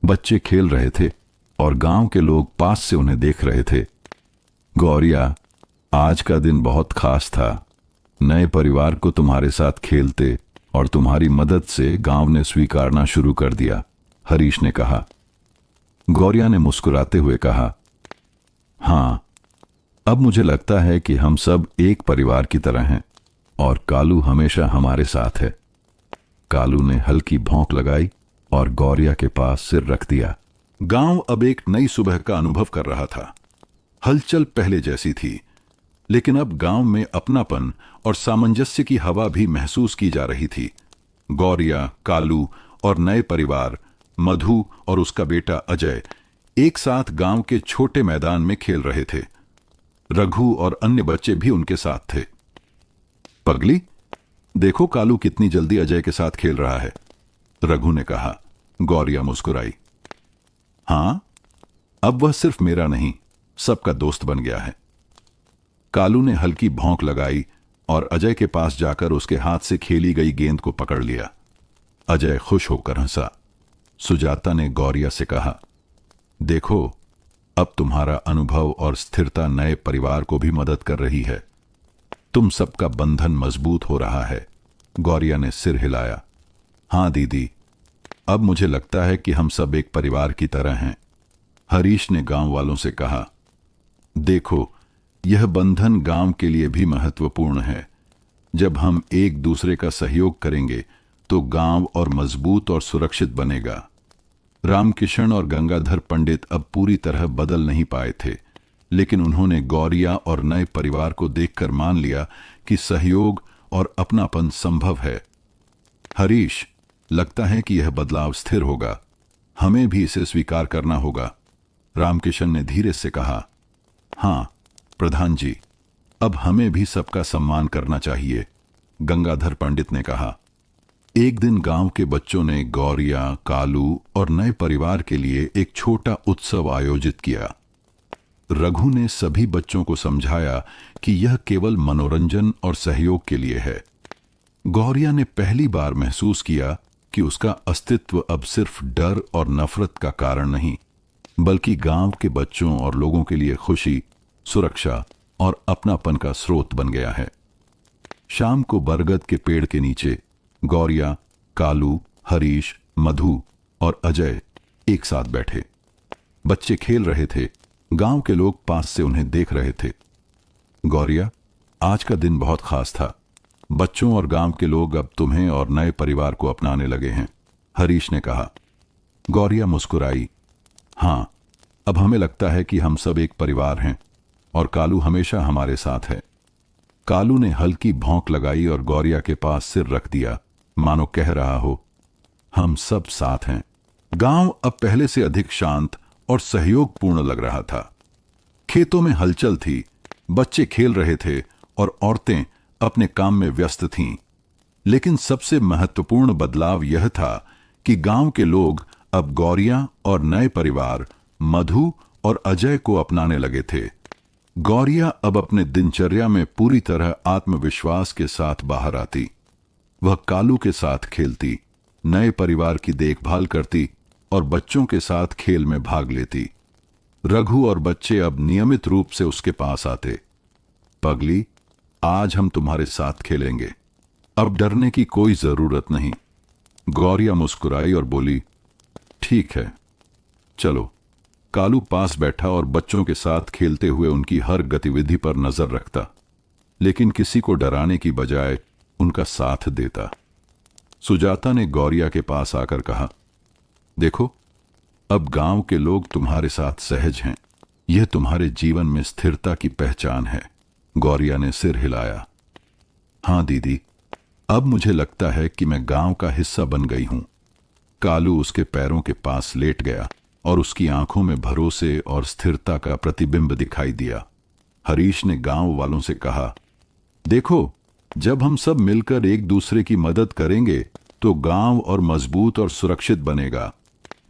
S2: बच्चे खेल रहे थे और गांव के लोग पास से उन्हें देख रहे थे। गौरिया, आज का दिन बहुत खास था। नए परिवार को तुम्हारे साथ खेलते और तुम्हारी मदद से गांव ने स्वीकारना शुरू कर दिया, हरीश ने कहा। गौरिया ने मुस्कुराते हुए कहा, हां, अब मुझे लगता है कि हम सब एक परिवार की तरह हैं और कालू हमेशा हमारे साथ है। कालू ने हल्की भौंक लगाई और गौरिया के पास सिर रख दिया। गांव अब एक नई सुबह का अनुभव कर रहा था। हलचल पहले जैसी थी, लेकिन अब गांव में अपनापन और सामंजस्य की हवा भी महसूस की जा रही थी। गौरिया, कालू और नए परिवार मधु और उसका बेटा अजय एक साथ गांव के छोटे मैदान में खेल रहे थे। रघु और अन्य बच्चे भी उनके साथ थे। पगली, देखो कालू कितनी जल्दी अजय के साथ खेल रहा है, रघु ने कहा। गौरिया मुस्कुराई। हां, अब वह सिर्फ मेरा नहीं, सबका दोस्त बन गया है। कालू ने हल्की भौंक लगाई और अजय के पास जाकर उसके हाथ से खेली गई गेंद को पकड़ लिया। अजय खुश होकर हंसा। सुजाता ने गौरिया से कहा, देखो, अब तुम्हारा अनुभव और स्थिरता नए परिवार को भी मदद कर रही है। तुम सबका बंधन मजबूत हो रहा है। गौरिया ने सिर हिलाया। हां दीदी, अब मुझे लगता है कि हम सब एक परिवार की तरह हैं। हरीश ने गांव वालों से कहा, देखो, यह बंधन गांव के लिए भी महत्वपूर्ण है। जब हम एक दूसरे का सहयोग करेंगे तो गांव और मजबूत और सुरक्षित बनेगा। रामकिशन और गंगाधर पंडित अब पूरी तरह बदल नहीं पाए थे, लेकिन उन्होंने गौरिया और नए परिवार को देखकर मान लिया कि सहयोग और अपनापन संभव है। हरीश, लगता है कि यह बदलाव स्थिर होगा। हमें भी इसे स्वीकार करना होगा, रामकिशन ने धीरे से कहा। हां प्रधान जी, अब हमें भी सबका सम्मान करना चाहिए, गंगाधर पंडित ने कहा। एक दिन गांव के बच्चों ने गौरिया, कालू और नए परिवार के लिए एक छोटा उत्सव आयोजित किया। रघु ने सभी बच्चों को समझाया कि यह केवल मनोरंजन और सहयोग के लिए है। गौरिया ने पहली बार महसूस किया कि उसका अस्तित्व अब सिर्फ डर और नफरत का कारण नहीं, बल्कि गांव के बच्चों और लोगों के लिए खुशी, सुरक्षा और अपनापन का स्रोत बन गया है। शाम को बरगद के पेड़ के नीचे गौरिया, कालू, हरीश, मधु और अजय एक साथ बैठे। बच्चे खेल रहे थे। गांव के लोग पास से उन्हें देख रहे थे। गौरिया, आज का दिन बहुत खास था। बच्चों और गांव के लोग अब तुम्हें और नए परिवार को अपनाने लगे हैं, हरीश ने कहा। गौरिया मुस्कुराई। हां, अब हमें लगता है कि हम सब एक परिवार हैं और कालू हमेशा हमारे साथ है। कालू ने हल्की भौंक लगाई और गौरिया के पास सिर रख दिया, मानो कह रहा हो, हम सब साथ हैं। गांव अब पहले से अधिक शांत और सहयोगपूर्ण लग रहा था। खेतों में हलचल थी, बच्चे खेल रहे थे और औरतें अपने काम में व्यस्त थीं। लेकिन सबसे महत्वपूर्ण बदलाव यह था कि गांव के लोग अब गौरिया और नए परिवार मधु और अजय को अपनाने लगे थे। गौरिया अब अपने दिनचर्या में पूरी तरह आत्मविश्वास के साथ बाहर आती। वह कालू के साथ खेलती, नए परिवार की देखभाल करती और बच्चों के साथ खेल में भाग लेती। रघु और बच्चे अब नियमित रूप से उसके पास आते। पगली, आज हम तुम्हारे साथ खेलेंगे, अब डरने की कोई जरूरत नहीं। गौरिया मुस्कुराई और बोली, ठीक है, चलो। कालू पास बैठा और बच्चों के साथ खेलते हुए उनकी हर गतिविधि पर नजर रखता, लेकिन किसी को डराने की बजाय उनका साथ देता। सुजाता ने गौरिया के पास आकर कहा, देखो, अब गांव के लोग तुम्हारे साथ सहज हैं। यह तुम्हारे जीवन में स्थिरता की पहचान है। गौरिया ने सिर हिलाया। हां दीदी, अब मुझे लगता है कि मैं गांव का हिस्सा बन गई हूं। कालू उसके पैरों के पास लेट गया और उसकी आंखों में भरोसे और स्थिरता का प्रतिबिंब दिखाई दिया। हरीश ने गांव वालों से कहा, देखो, जब हम सब मिलकर एक दूसरे की मदद करेंगे तो गांव और मजबूत और सुरक्षित बनेगा।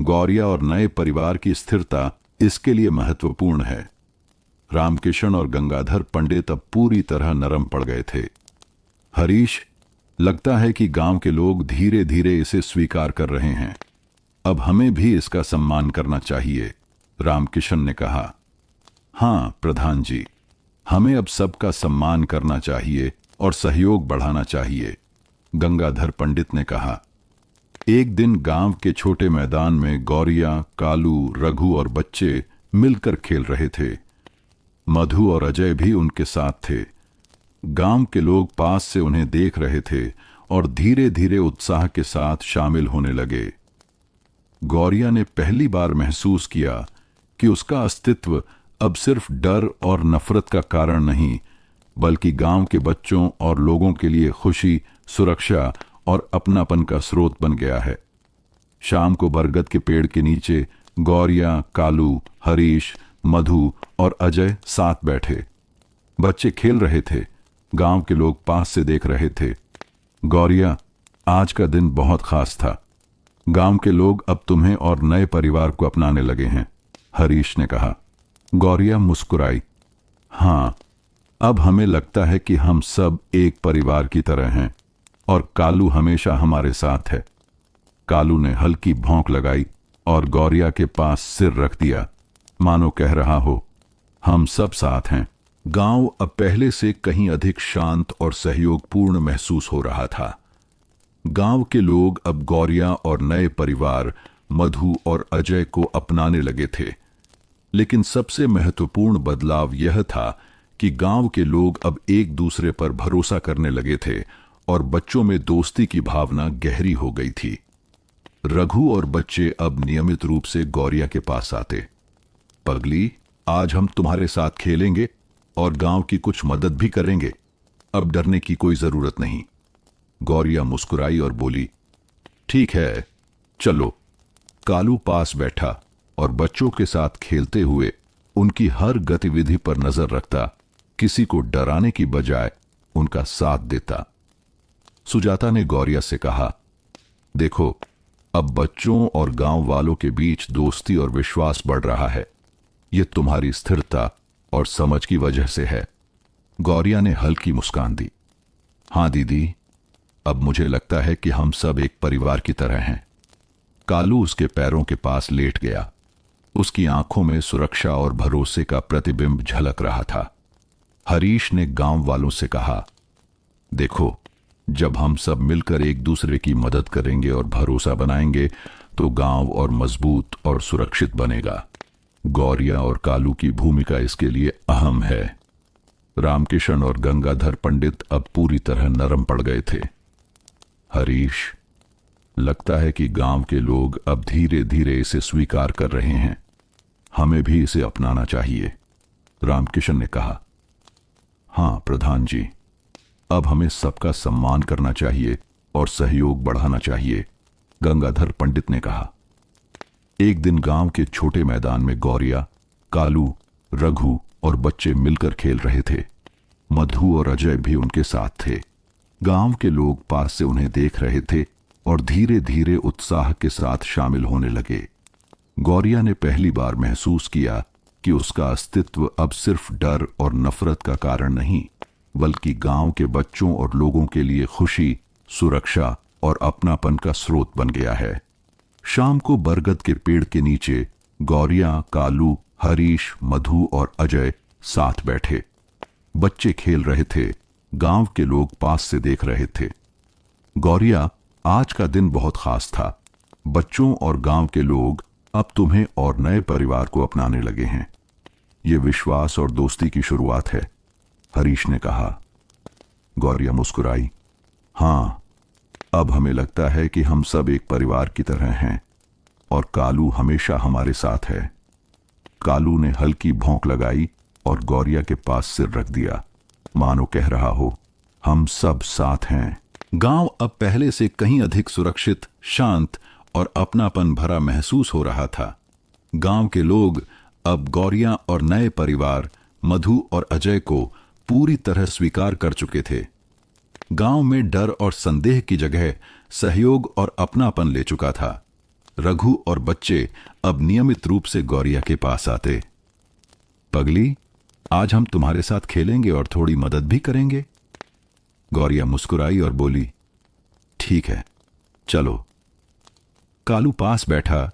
S2: गौरिया और नए परिवार की स्थिरता इसके लिए महत्वपूर्ण है। रामकिशन और गंगाधर पंडित अब पूरी तरह नरम पड़ गए थे। हरीश, लगता है कि गांव के लोग धीरे धीरे इसे स्वीकार कर रहे हैं। अब हमें भी इसका सम्मान करना चाहिए, रामकिशन ने कहा। हां प्रधान जी, हमें अब सबका सम्मान करना चाहिए और सहयोग बढ़ाना चाहिए, गंगाधर पंडित ने कहा। एक दिन गांव के छोटे मैदान में गौरिया, कालू, रघु और बच्चे मिलकर खेल रहे थे। मधु और अजय भी उनके साथ थे। गांव के लोग पास से उन्हें देख रहे थे और धीरे धीरे उत्साह के साथ शामिल होने लगे। गौरिया ने पहली बार महसूस किया कि उसका अस्तित्व अब सिर्फ डर और नफरत का कारण नहीं, बल्कि गांव के बच्चों और लोगों के लिए खुशी, सुरक्षा और अपनापन का स्रोत बन गया है। शाम को बरगद के पेड़ के नीचे गौरिया, कालू, हरीश, मधु और अजय साथ बैठे। बच्चे खेल रहे थे, गांव के लोग पास से देख रहे थे। गौरिया, आज का दिन बहुत खास था। गांव के लोग अब तुम्हें और नए परिवार को अपनाने लगे हैं, हरीश ने कहा। गौरिया मुस्कुराई। हाँ, अब हमें लगता है कि हम सब एक परिवार की तरह हैं और कालू हमेशा हमारे साथ है। कालू ने हल्की भौंक लगाई और गौरिया के पास सिर रख दिया, मानो कह रहा हो, हम सब साथ हैं। गांव अब पहले से कहीं अधिक शांत और सहयोगपूर्ण महसूस हो रहा था। गांव के लोग अब गौरिया और नए परिवार मधु और अजय को अपनाने लगे थे। लेकिन सबसे महत्वपूर्ण बदलाव यह था कि गांव के लोग अब एक दूसरे पर भरोसा करने लगे थे और बच्चों में दोस्ती की भावना गहरी हो गई थी। रघु और बच्चे अब नियमित रूप से गौरिया के पास आते। पगली, आज हम तुम्हारे साथ खेलेंगे और गांव की कुछ मदद भी करेंगे। अब डरने की कोई जरूरत नहीं। गौरिया मुस्कुराई और बोली, ठीक है, चलो। कालू पास बैठा और बच्चों के साथ खेलते हुए उनकी हर गतिविधि पर नजर रखता, किसी को डराने की बजाय उनका साथ देता। सुजाता ने गौरिया से कहा, देखो, अब बच्चों और गांव वालों के बीच दोस्ती और विश्वास बढ़ रहा है। यह तुम्हारी स्थिरता और समझ की वजह से है। गौरिया ने हल्की मुस्कान दी। हां दीदी, अब मुझे लगता है कि हम सब एक परिवार की तरह हैं। कालू उसके पैरों के पास लेट गया। उसकी आंखों में सुरक्षा और भरोसे का प्रतिबिंब झलक रहा था। हरीश ने गांव वालों से कहा, देखो, जब हम सब मिलकर एक दूसरे की मदद करेंगे और भरोसा बनाएंगे तो गांव और मजबूत और सुरक्षित बनेगा। गौरिया और कालू की भूमिका इसके लिए अहम है। रामकिशन और गंगाधर पंडित अब पूरी तरह नरम पड़ गए थे। हरीश, लगता है कि गांव के लोग अब धीरे धीरे इसे स्वीकार कर रहे हैं। हमें भी इसे अपनाना चाहिए, रामकिशन ने कहा। हां प्रधान जी, अब हमें सबका सम्मान करना चाहिए और सहयोग बढ़ाना चाहिए, गंगाधर पंडित ने कहा। एक दिन गांव के छोटे मैदान में गौरिया, कालू, रघु और बच्चे मिलकर खेल रहे थे। मधु और अजय भी उनके साथ थे। गांव के लोग पास से उन्हें देख रहे थे और धीरे धीरे उत्साह के साथ शामिल होने लगे। गौरिया ने पहली बार महसूस किया कि उसका अस्तित्व अब सिर्फ डर और नफरत का कारण नहीं, बल्कि गांव के बच्चों और लोगों के लिए खुशी, सुरक्षा और अपनापन का स्रोत बन गया है। शाम को बरगद के पेड़ के नीचे गौरिया, कालू, हरीश, मधु और अजय साथ बैठे। बच्चे खेल रहे थे, गांव के लोग पास से देख रहे थे। गौरिया, आज का दिन बहुत खास था। बच्चों और गांव के लोग अब तुम्हें और नए परिवार को अपनाने लगे हैं। ये विश्वास और दोस्ती की शुरुआत है, हरीश ने कहा। गौरिया मुस्कुराई। हां, अब हमें लगता है कि हम सब एक परिवार की तरह हैं और कालू हमेशा हमारे साथ है। कालू ने हल्की भौंक लगाई और गौरिया के पास सिर रख दिया, मानो कह रहा हो, हम सब साथ हैं। गांव अब पहले से कहीं अधिक सुरक्षित, शांत और अपनापन भरा महसूस हो रहा था। गांव के लोग अब गौरिया और नए परिवार मधु और अजय को पूरी तरह स्वीकार कर चुके थे। गांव में डर और संदेह की जगह सहयोग और अपनापन ले चुका था। रघु और बच्चे अब नियमित रूप से गौरिया के पास आते। पगली, आज हम तुम्हारे साथ खेलेंगे और थोड़ी मदद भी करेंगे। गौरिया मुस्कुराई और बोली, ठीक है, चलो। कालू पास बैठा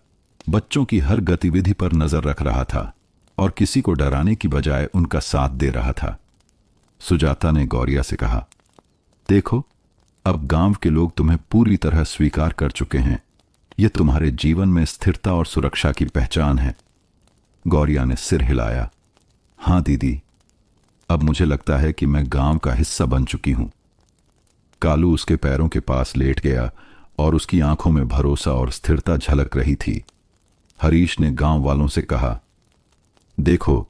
S2: बच्चों की हर गतिविधि पर नजर रख रहा था और किसी को डराने की बजाय उनका साथ दे रहा था। सुजाता ने गौरिया से कहा, देखो, अब गांव के लोग तुम्हें पूरी तरह स्वीकार कर चुके हैं। यह तुम्हारे जीवन में स्थिरता और सुरक्षा की पहचान है। गौरिया ने सिर हिलाया। हाँ दीदी, अब मुझे लगता है कि मैं गांव का हिस्सा बन चुकी हूं। कालू उसके पैरों के पास लेट गया और उसकी आंखों में भरोसा और स्थिरता झलक रही थी। हरीश ने गांव वालों से कहा, देखो,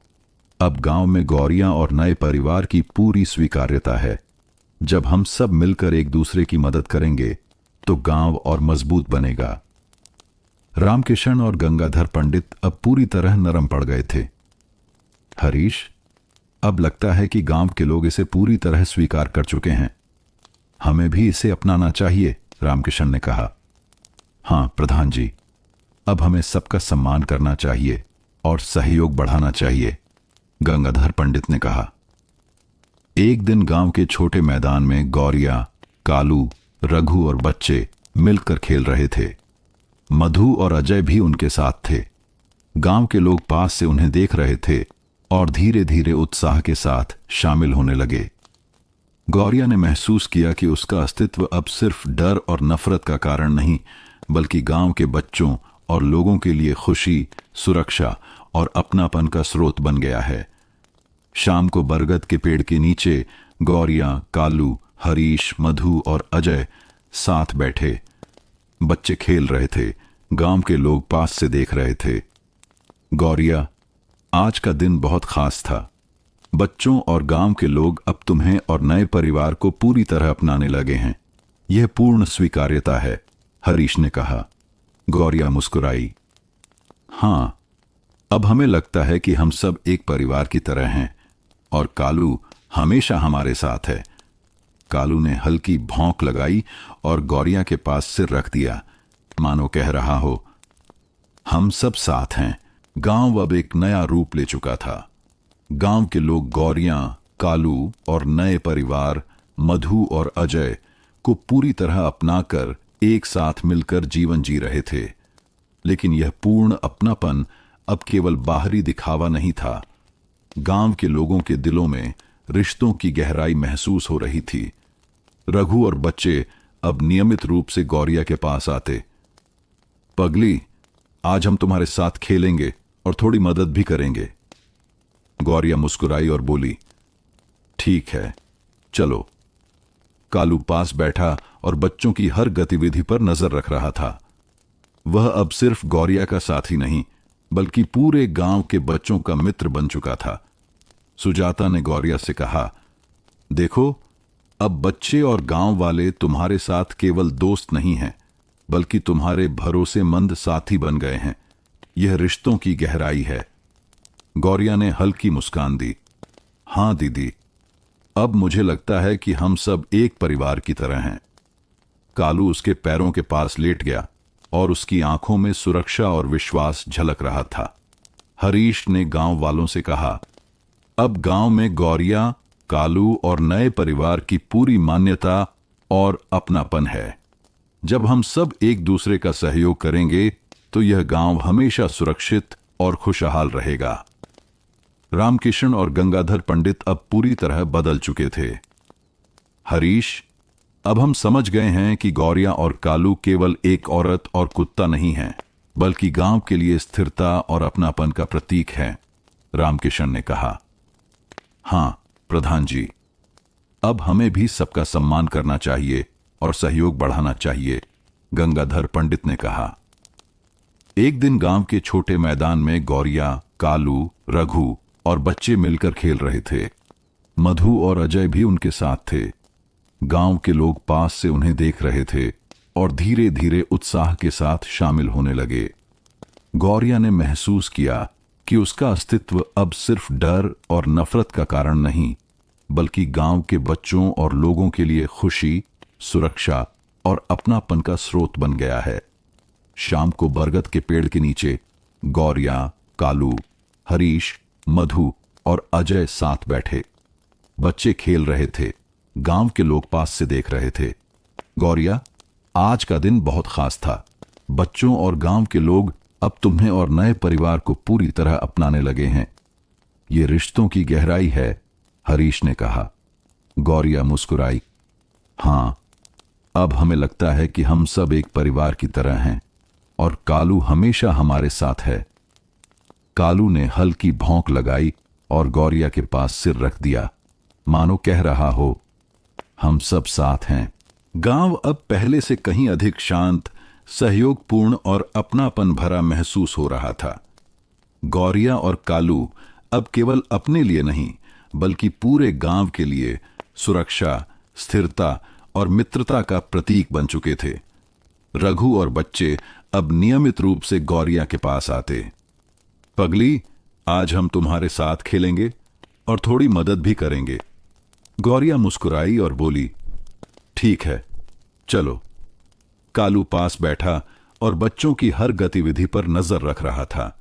S2: अब गांव में गौरियां और नए परिवार की पूरी स्वीकार्यता है। जब हम सब मिलकर एक दूसरे की मदद करेंगे तो गांव और मजबूत बनेगा। रामकिशन और गंगाधर पंडित अब पूरी तरह नरम पड़ गए थे। हरीश, अब लगता है कि गांव के लोग इसे पूरी तरह स्वीकार कर चुके हैं। हमें भी इसे अपनाना चाहिए, रामकिशन ने कहा। हाँ प्रधान जी, अब हमें सबका सम्मान करना चाहिए और सहयोग बढ़ाना चाहिए, गंगाधर पंडित ने कहा। एक दिन गांव के छोटे मैदान में गौरिया, कालू, रघु और बच्चे मिलकर खेल रहे थे। मधु और अजय भी उनके साथ थे। गांव के लोग पास से उन्हें देख रहे थे और धीरे धीरे उत्साह के साथ शामिल होने लगे। गौरिया ने महसूस किया कि उसका अस्तित्व अब सिर्फ डर और नफरत का कारण नहीं, बल्कि गांव के बच्चों और लोगों के लिए खुशी, सुरक्षा और अपनापन का स्रोत बन गया है। शाम को बरगद के पेड़ के नीचे गौरिया, कालू, हरीश, मधु और अजय साथ बैठे। बच्चे खेल रहे थे, गांव के लोग पास से देख रहे थे। गौरिया, आज का दिन बहुत खास था। बच्चों और गांव के लोग अब तुम्हें और नए परिवार को पूरी तरह अपनाने लगे हैं। यह पूर्ण स्वीकार्यता है, हरीश ने कहा। गौरिया मुस्कुराई। हां, अब हमें लगता है कि हम सब एक परिवार की तरह हैं और कालू हमेशा हमारे साथ है। कालू ने हल्की भौंक लगाई और गौरिया के पास सिर रख दिया, मानो कह रहा हो, हम सब साथ हैं। गांव अब एक नया रूप ले चुका था। गांव के लोग गौरिया, कालू और नए परिवार मधु और अजय को पूरी तरह अपनाकर एक साथ मिलकर जीवन जी रहे थे। लेकिन यह पूर्ण अपनापन अब केवल बाहरी दिखावा नहीं था। गांव के लोगों के दिलों में रिश्तों की गहराई महसूस हो रही थी। रघु और बच्चे अब नियमित रूप से गौरिया के पास आते। पगली, आज हम तुम्हारे साथ खेलेंगे और थोड़ी मदद भी करेंगे। गौरिया मुस्कुराई और बोली, ठीक है, चलो। कालू पास बैठा और बच्चों की हर गतिविधि पर नजर रख रहा था। वह अब सिर्फ गौरिया का साथी नहीं, बल्कि पूरे गांव के बच्चों का मित्र बन चुका था। सुजाता ने गौरिया से कहा, देखो, अब बच्चे और गांव वाले तुम्हारे साथ केवल दोस्त नहीं हैं, बल्कि तुम्हारे भरोसेमंद साथी बन गए हैं। यह रिश्तों की गहराई है। गौरिया ने हल्की मुस्कान दी। हां दीदी, अब मुझे लगता है कि हम सब एक परिवार की तरह हैं। कालू उसके पैरों के पास लेट गया और उसकी आंखों में सुरक्षा और विश्वास झलक रहा था। हरीश ने गांव वालों से कहा, अब गांव में गौरिया, कालू और नए परिवार की पूरी मान्यता और अपनापन है। जब हम सब एक दूसरे का सहयोग करेंगे तो यह गांव हमेशा सुरक्षित और खुशहाल रहेगा। रामकिशन और गंगाधर पंडित अब पूरी तरह बदल चुके थे। हरीश, अब हम समझ गए हैं कि गौरिया और कालू केवल एक औरत और कुत्ता नहीं हैं, बल्कि गांव के लिए स्थिरता और अपनापन का प्रतीक है, रामकिशन ने कहा। हां प्रधान जी, अब हमें भी सबका सम्मान करना चाहिए और सहयोग बढ़ाना चाहिए, गंगाधर पंडित ने कहा। एक दिन गांव के छोटे मैदान में गौरिया, कालू, रघु और बच्चे मिलकर खेल रहे थे। मधु और अजय भी उनके साथ थे। गांव के लोग पास से उन्हें देख रहे थे और धीरे धीरे उत्साह के साथ शामिल होने लगे। गौरिया ने महसूस किया कि उसका अस्तित्व अब सिर्फ डर और नफरत का कारण नहीं, बल्कि गांव के बच्चों और लोगों के लिए खुशी, सुरक्षा और अपनापन का स्रोत बन गया है। शाम को बरगद के पेड़ के नीचे गौरिया, कालू, हरीश, मधु और अजय साथ बैठे। बच्चे खेल रहे थे, गांव के लोग पास से देख रहे थे। गौरिया, आज का दिन बहुत खास था। बच्चों और गांव के लोग अब तुम्हें और नए परिवार को पूरी तरह अपनाने लगे हैं। ये रिश्तों की गहराई है, हरीश ने कहा। गौरिया मुस्कुराई। हां, अब हमें लगता है कि हम सब एक परिवार की तरह हैं और कालू हमेशा हमारे साथ है। कालू ने हल्की भौंक लगाई और गौरिया के पास सिर रख दिया, मानो कह रहा हो, हम सब साथ हैं। गांव अब पहले से कहीं अधिक शांत, सहयोगपूर्ण और अपनापन भरा महसूस हो रहा था। गौरिया और कालू अब केवल अपने लिए नहीं, बल्कि पूरे गांव के लिए सुरक्षा, स्थिरता और मित्रता का प्रतीक बन चुके थे। रघु और बच्चे अब नियमित रूप से गौरिया के पास आते। पगली, आज हम तुम्हारे साथ खेलेंगे और थोड़ी मदद भी करेंगे। गौरिया मुस्कुराई और बोली, ठीक है, चलो। कालू पास बैठा और बच्चों की हर गतिविधि पर नजर रख रहा था।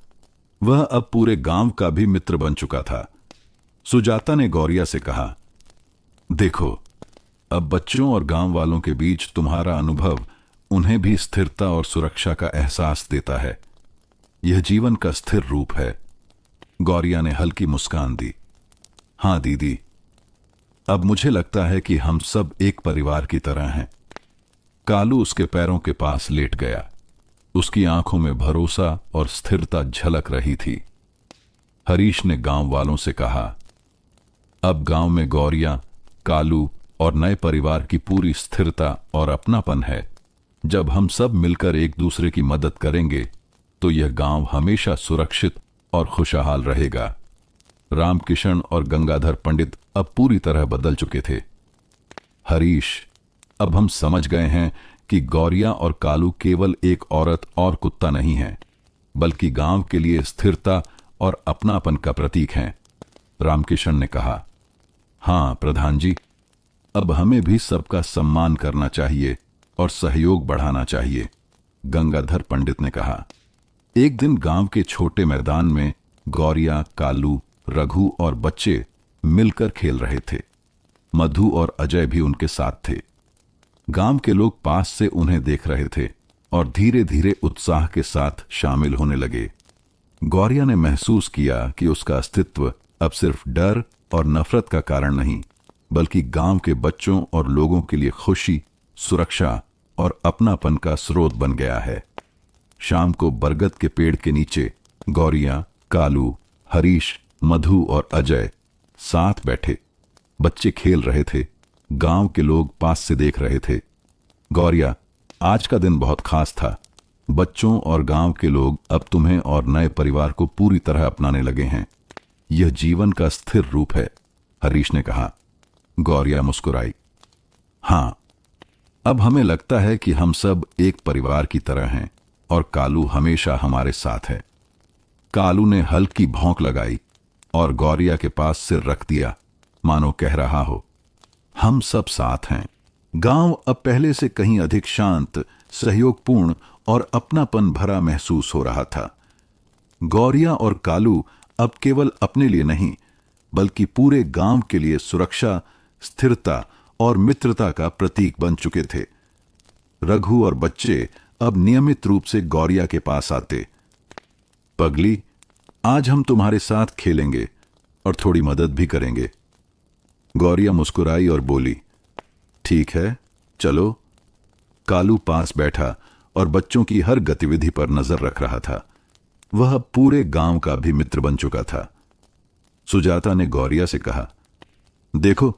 S2: वह अब पूरे गांव का भी मित्र बन चुका था। सुजाता ने गौरिया से कहा, देखो, अब बच्चों और गांव वालों के बीच तुम्हारा अनुभव उन्हें भी स्थिरता और सुरक्षा का एहसास देता है। यह जीवन का स्थिर रूप है। गौरिया ने हल्की मुस्कान दी। हां दीदी, अब मुझे लगता है कि हम सब एक परिवार की तरह हैं। कालू उसके पैरों के पास लेट गया। उसकी आंखों में भरोसा और स्थिरता झलक रही थी। हरीश ने गांव वालों से कहा, अब गांव में गौरिया, कालू और नए परिवार की पूरी स्थिरता और अपनापन है। जब हम सब मिलकर एक दूसरे की मदद करेंगे तो यह गांव हमेशा सुरक्षित और खुशहाल रहेगा। रामकिशन और गंगाधर पंडित अब पूरी तरह बदल चुके थे। हरीश, अब हम समझ गए हैं कि गौरिया और कालू केवल एक औरत और कुत्ता नहीं है, बल्कि गांव के लिए स्थिरता और अपनापन का प्रतीक हैं। रामकिशन ने कहा, हां प्रधान जी, अब हमें भी सबका सम्मान करना चाहिए और सहयोग बढ़ाना चाहिए। गंगाधर पंडित ने कहा। एक दिन गांव के छोटे मैदान में गौरिया, कालू, रघु और बच्चे मिलकर खेल रहे थे। मधु और अजय भी उनके साथ थे। गांव के लोग पास से उन्हें देख रहे थे और धीरे धीरे उत्साह के साथ शामिल होने लगे। गौरिया ने महसूस किया कि उसका अस्तित्व अब सिर्फ डर और नफरत का कारण नहीं, बल्कि गांव के बच्चों और लोगों के लिए खुशी, सुरक्षा और अपनापन का स्रोत बन गया है। शाम को बरगद के पेड़ के नीचे गौरिया, कालू, हरीश, मधु और अजय साथ बैठे। बच्चे खेल रहे थे। गांव के लोग पास से देख रहे थे। गौरिया, आज का दिन बहुत खास था। बच्चों और गांव के लोग अब तुम्हें और नए परिवार को पूरी तरह अपनाने लगे हैं। यह जीवन का स्थिर रूप है, हरीश ने कहा। गौरिया मुस्कुराई। हां, अब हमें लगता है कि हम सब एक परिवार की तरह हैं और कालू हमेशा हमारे साथ है। कालू ने हल्की भौंक लगाई और गौरिया के पास सिर रख दिया, मानो कह रहा हो, हम सब साथ हैं। गांव अब पहले से कहीं अधिक शांत, सहयोगपूर्ण और अपनापन भरा महसूस हो रहा था। गौरिया और कालू अब केवल अपने लिए नहीं, बल्कि पूरे गांव के लिए सुरक्षा, स्थिरता और मित्रता का प्रतीक बन चुके थे। रघु और बच्चे अब नियमित रूप से गौरिया के पास आते। पगली, आज हम तुम्हारे साथ खेलेंगे और थोड़ी मदद भी करेंगे। गौरिया मुस्कुराई और बोली, ठीक है, चलो। कालू पास बैठा और बच्चों की हर गतिविधि पर नजर रख रहा था। वह पूरे गांव का भी मित्र बन चुका था। सुजाता ने गौरिया से कहा, देखो,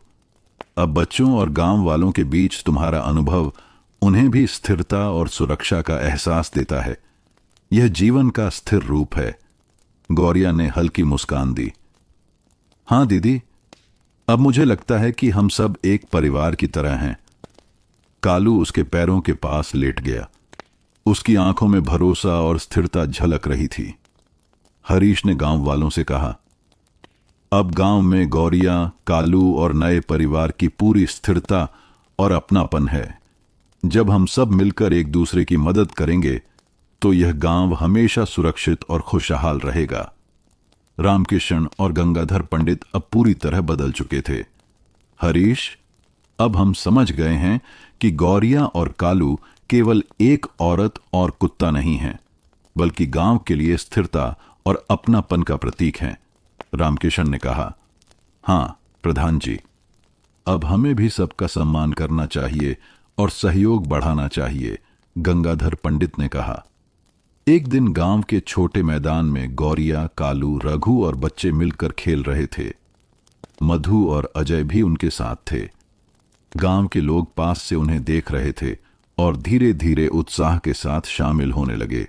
S2: अब बच्चों और गांव वालों के बीच तुम्हारा अनुभव उन्हें भी स्थिरता और सुरक्षा का एहसास देता है। यह जीवन का स्थिर रूप है। गौरिया ने हल्की मुस्कान दी। हां दीदी, अब मुझे लगता है कि हम सब एक परिवार की तरह हैं। कालू उसके पैरों के पास लेट गया। उसकी आंखों में भरोसा और स्थिरता झलक रही थी। हरीश ने गांव वालों से कहा, अब गांव में गौरिया, कालू और नए परिवार की पूरी स्थिरता और अपनापन है। जब हम सब मिलकर एक दूसरे की मदद करेंगे तो यह गांव हमेशा सुरक्षित और खुशहाल रहेगा। रामकिशन और गंगाधर पंडित अब पूरी तरह बदल चुके थे। हरीश, अब हम समझ गए हैं कि गौरिया और कालू केवल एक औरत और कुत्ता नहीं हैं, बल्कि गांव के लिए स्थिरता और अपनापन का प्रतीक हैं। रामकिशन ने कहा, हां प्रधान जी, अब हमें भी सबका सम्मान करना चाहिए और सहयोग बढ़ाना चाहिए। गंगाधर पंडित ने कहा। एक दिन गांव के छोटे मैदान में गौरिया, कालू, रघु और बच्चे मिलकर खेल रहे थे। मधु और अजय भी उनके साथ थे। गांव के लोग पास से उन्हें देख रहे थे और धीरे धीरे उत्साह के साथ शामिल होने लगे।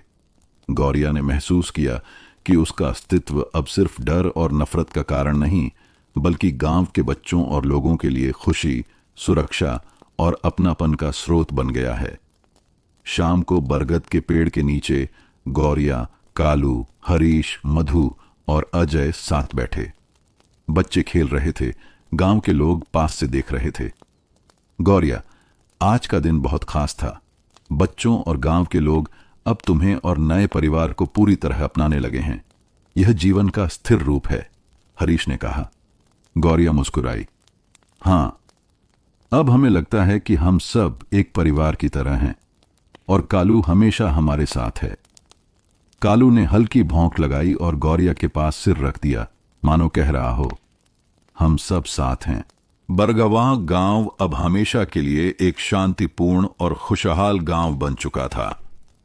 S2: गौरिया ने महसूस किया कि उसका अस्तित्व अब सिर्फ डर और नफरत का कारण नहीं, बल्कि गांव के बच्चों और लोगों के लिए खुशी, सुरक्षा और अपनापन का स्रोत बन गया है। शाम को बरगद के पेड़ के नीचे गौरिया, कालू, हरीश, मधु और अजय साथ बैठे। बच्चे खेल रहे थे, गांव के लोग पास से देख रहे थे। गौरिया, आज का दिन बहुत खास था। बच्चों और गांव के लोग अब तुम्हें और नए परिवार को पूरी तरह अपनाने लगे हैं। यह जीवन का स्थिर रूप है, हरीश ने कहा। गौरिया मुस्कुराई। हां, अब हमें लगता है कि हम सब एक परिवार की तरह हैं और कालू हमेशा हमारे साथ है। कालू ने हल्की भौंक लगाई और गौरिया के पास सिर रख दिया, मानो कह रहा हो, हम सब साथ हैं। बरगवां गांव अब हमेशा के लिए एक शांतिपूर्ण और खुशहाल गांव बन चुका था।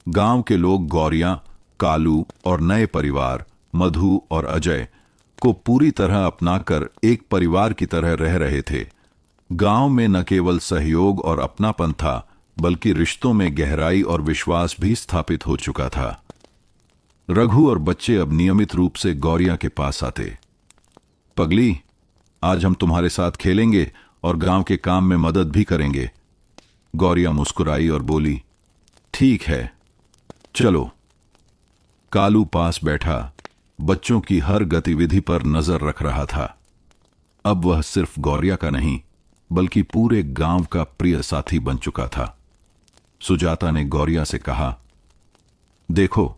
S2: गांव के लोग गौरिया, कालू और नए परिवार मधु और अजय को पूरी तरह अपनाकर एक परिवार की तरह रह रहे थे। गांव में न केवल सहयोग और अपनापन था, बल्कि रिश्तों में गहराई और विश्वास भी स्थापित हो चुका था। रघु और बच्चे अब नियमित रूप से गौरिया के पास आते। पगली, आज हम तुम्हारे साथ खेलेंगे और गांव के काम में मदद भी करेंगे। गौरिया मुस्कुराई और बोली, ठीक है, चलो। कालू पास बैठा बच्चों की हर गतिविधि पर नजर रख रहा था। अब वह सिर्फ गौरिया का नहीं, बल्कि पूरे गांव का प्रिय साथी बन चुका था। सुजाता ने गौरिया से कहा, देखो,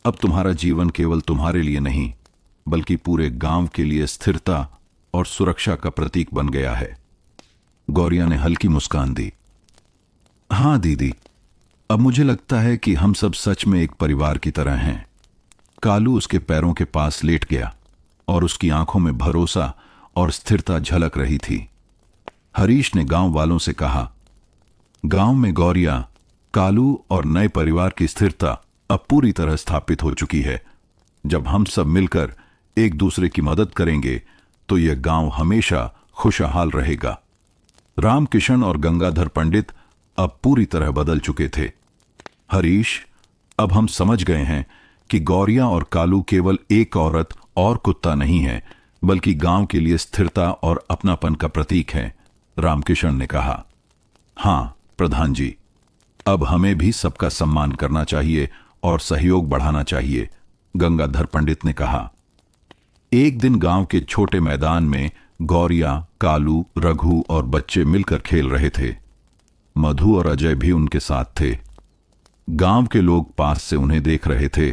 S2: अब तुम्हारा जीवन केवल तुम्हारे लिए नहीं, बल्कि पूरे गांव के लिए स्थिरता और सुरक्षा का प्रतीक बन गया है। गौरिया ने हल्की मुस्कान दी। हां दीदी, अब मुझे लगता है कि हम सब सच में एक परिवार की तरह हैं। कालू उसके पैरों के पास लेट गया और उसकी आंखों में भरोसा और स्थिरता झलक रही थी। हरीश ने गांव वालों से कहा, गांव में गौरिया, कालू और नए परिवार की स्थिरता अब पूरी तरह स्थापित हो चुकी है। जब हम सब मिलकर एक दूसरे की मदद करेंगे तो यह गांव हमेशा खुशहाल रहेगा। रामकिशन और गंगाधर पंडित अब पूरी तरह बदल चुके थे। हरीश, अब हम समझ गए हैं कि गौरिया और कालू केवल एक औरत और कुत्ता नहीं है, बल्कि गांव के लिए स्थिरता और अपनापन का प्रतीक है, रामकिशन ने कहा। हां प्रधान जी, अब हमें भी सबका सम्मान करना चाहिए और सहयोग बढ़ाना चाहिए, गंगाधर पंडित ने कहा। एक दिन गांव के छोटे मैदान में गौरिया, कालू, रघु और बच्चे मिलकर खेल रहे थे। मधु और अजय भी उनके साथ थे। गांव के लोग पास से उन्हें देख रहे थे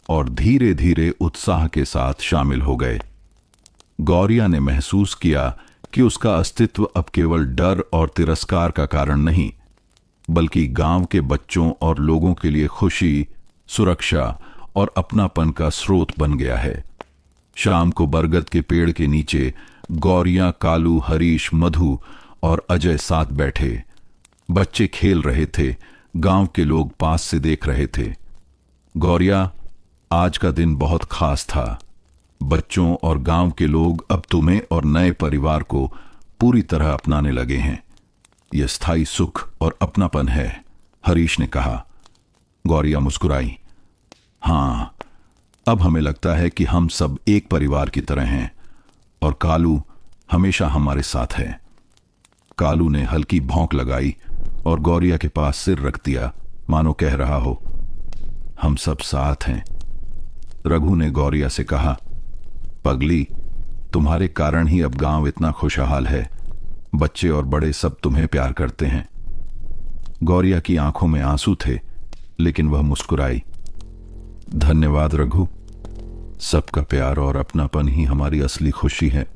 S2: और धीरे धीरे उत्साह के साथ शामिल हो गए। गौरिया ने महसूस किया कि उसका अस्तित्व अब केवल डर और तिरस्कार का कारण नहीं, बल्कि गांव के बच्चों और लोगों के लिए खुशी, सुरक्षा और अपनापन का स्रोत बन गया है। शाम को बरगद के पेड़ के नीचे गौरिया, कालू, हरीश, मधु और अजय साथ बैठे। बच्चे खेल रहे थे, गांव के लोग पास से देख रहे थे। गौरिया, आज का दिन बहुत खास था। बच्चों और गांव के लोग अब तुम्हें और नए परिवार को पूरी तरह अपनाने लगे हैं। यह स्थायी सुख और अपनापन है, हरीश ने कहा। गौरिया मुस्कुराई। हां, अब हमें लगता है कि हम सब एक परिवार की तरह हैं और कालू हमेशा हमारे साथ है। कालू ने हल्की भौंक लगाई और गौरिया के पास सिर रख दिया, मानो कह रहा हो, हम सब साथ हैं। रघु ने गौरिया से कहा, पगली, तुम्हारे कारण ही अब गांव इतना खुशहाल है। बच्चे और बड़े सब तुम्हें प्यार करते हैं। गौरिया की आंखों में आंसू थे, लेकिन वह मुस्कुराई। धन्यवाद रघु, सबका प्यार और अपनापन ही हमारी असली खुशी है।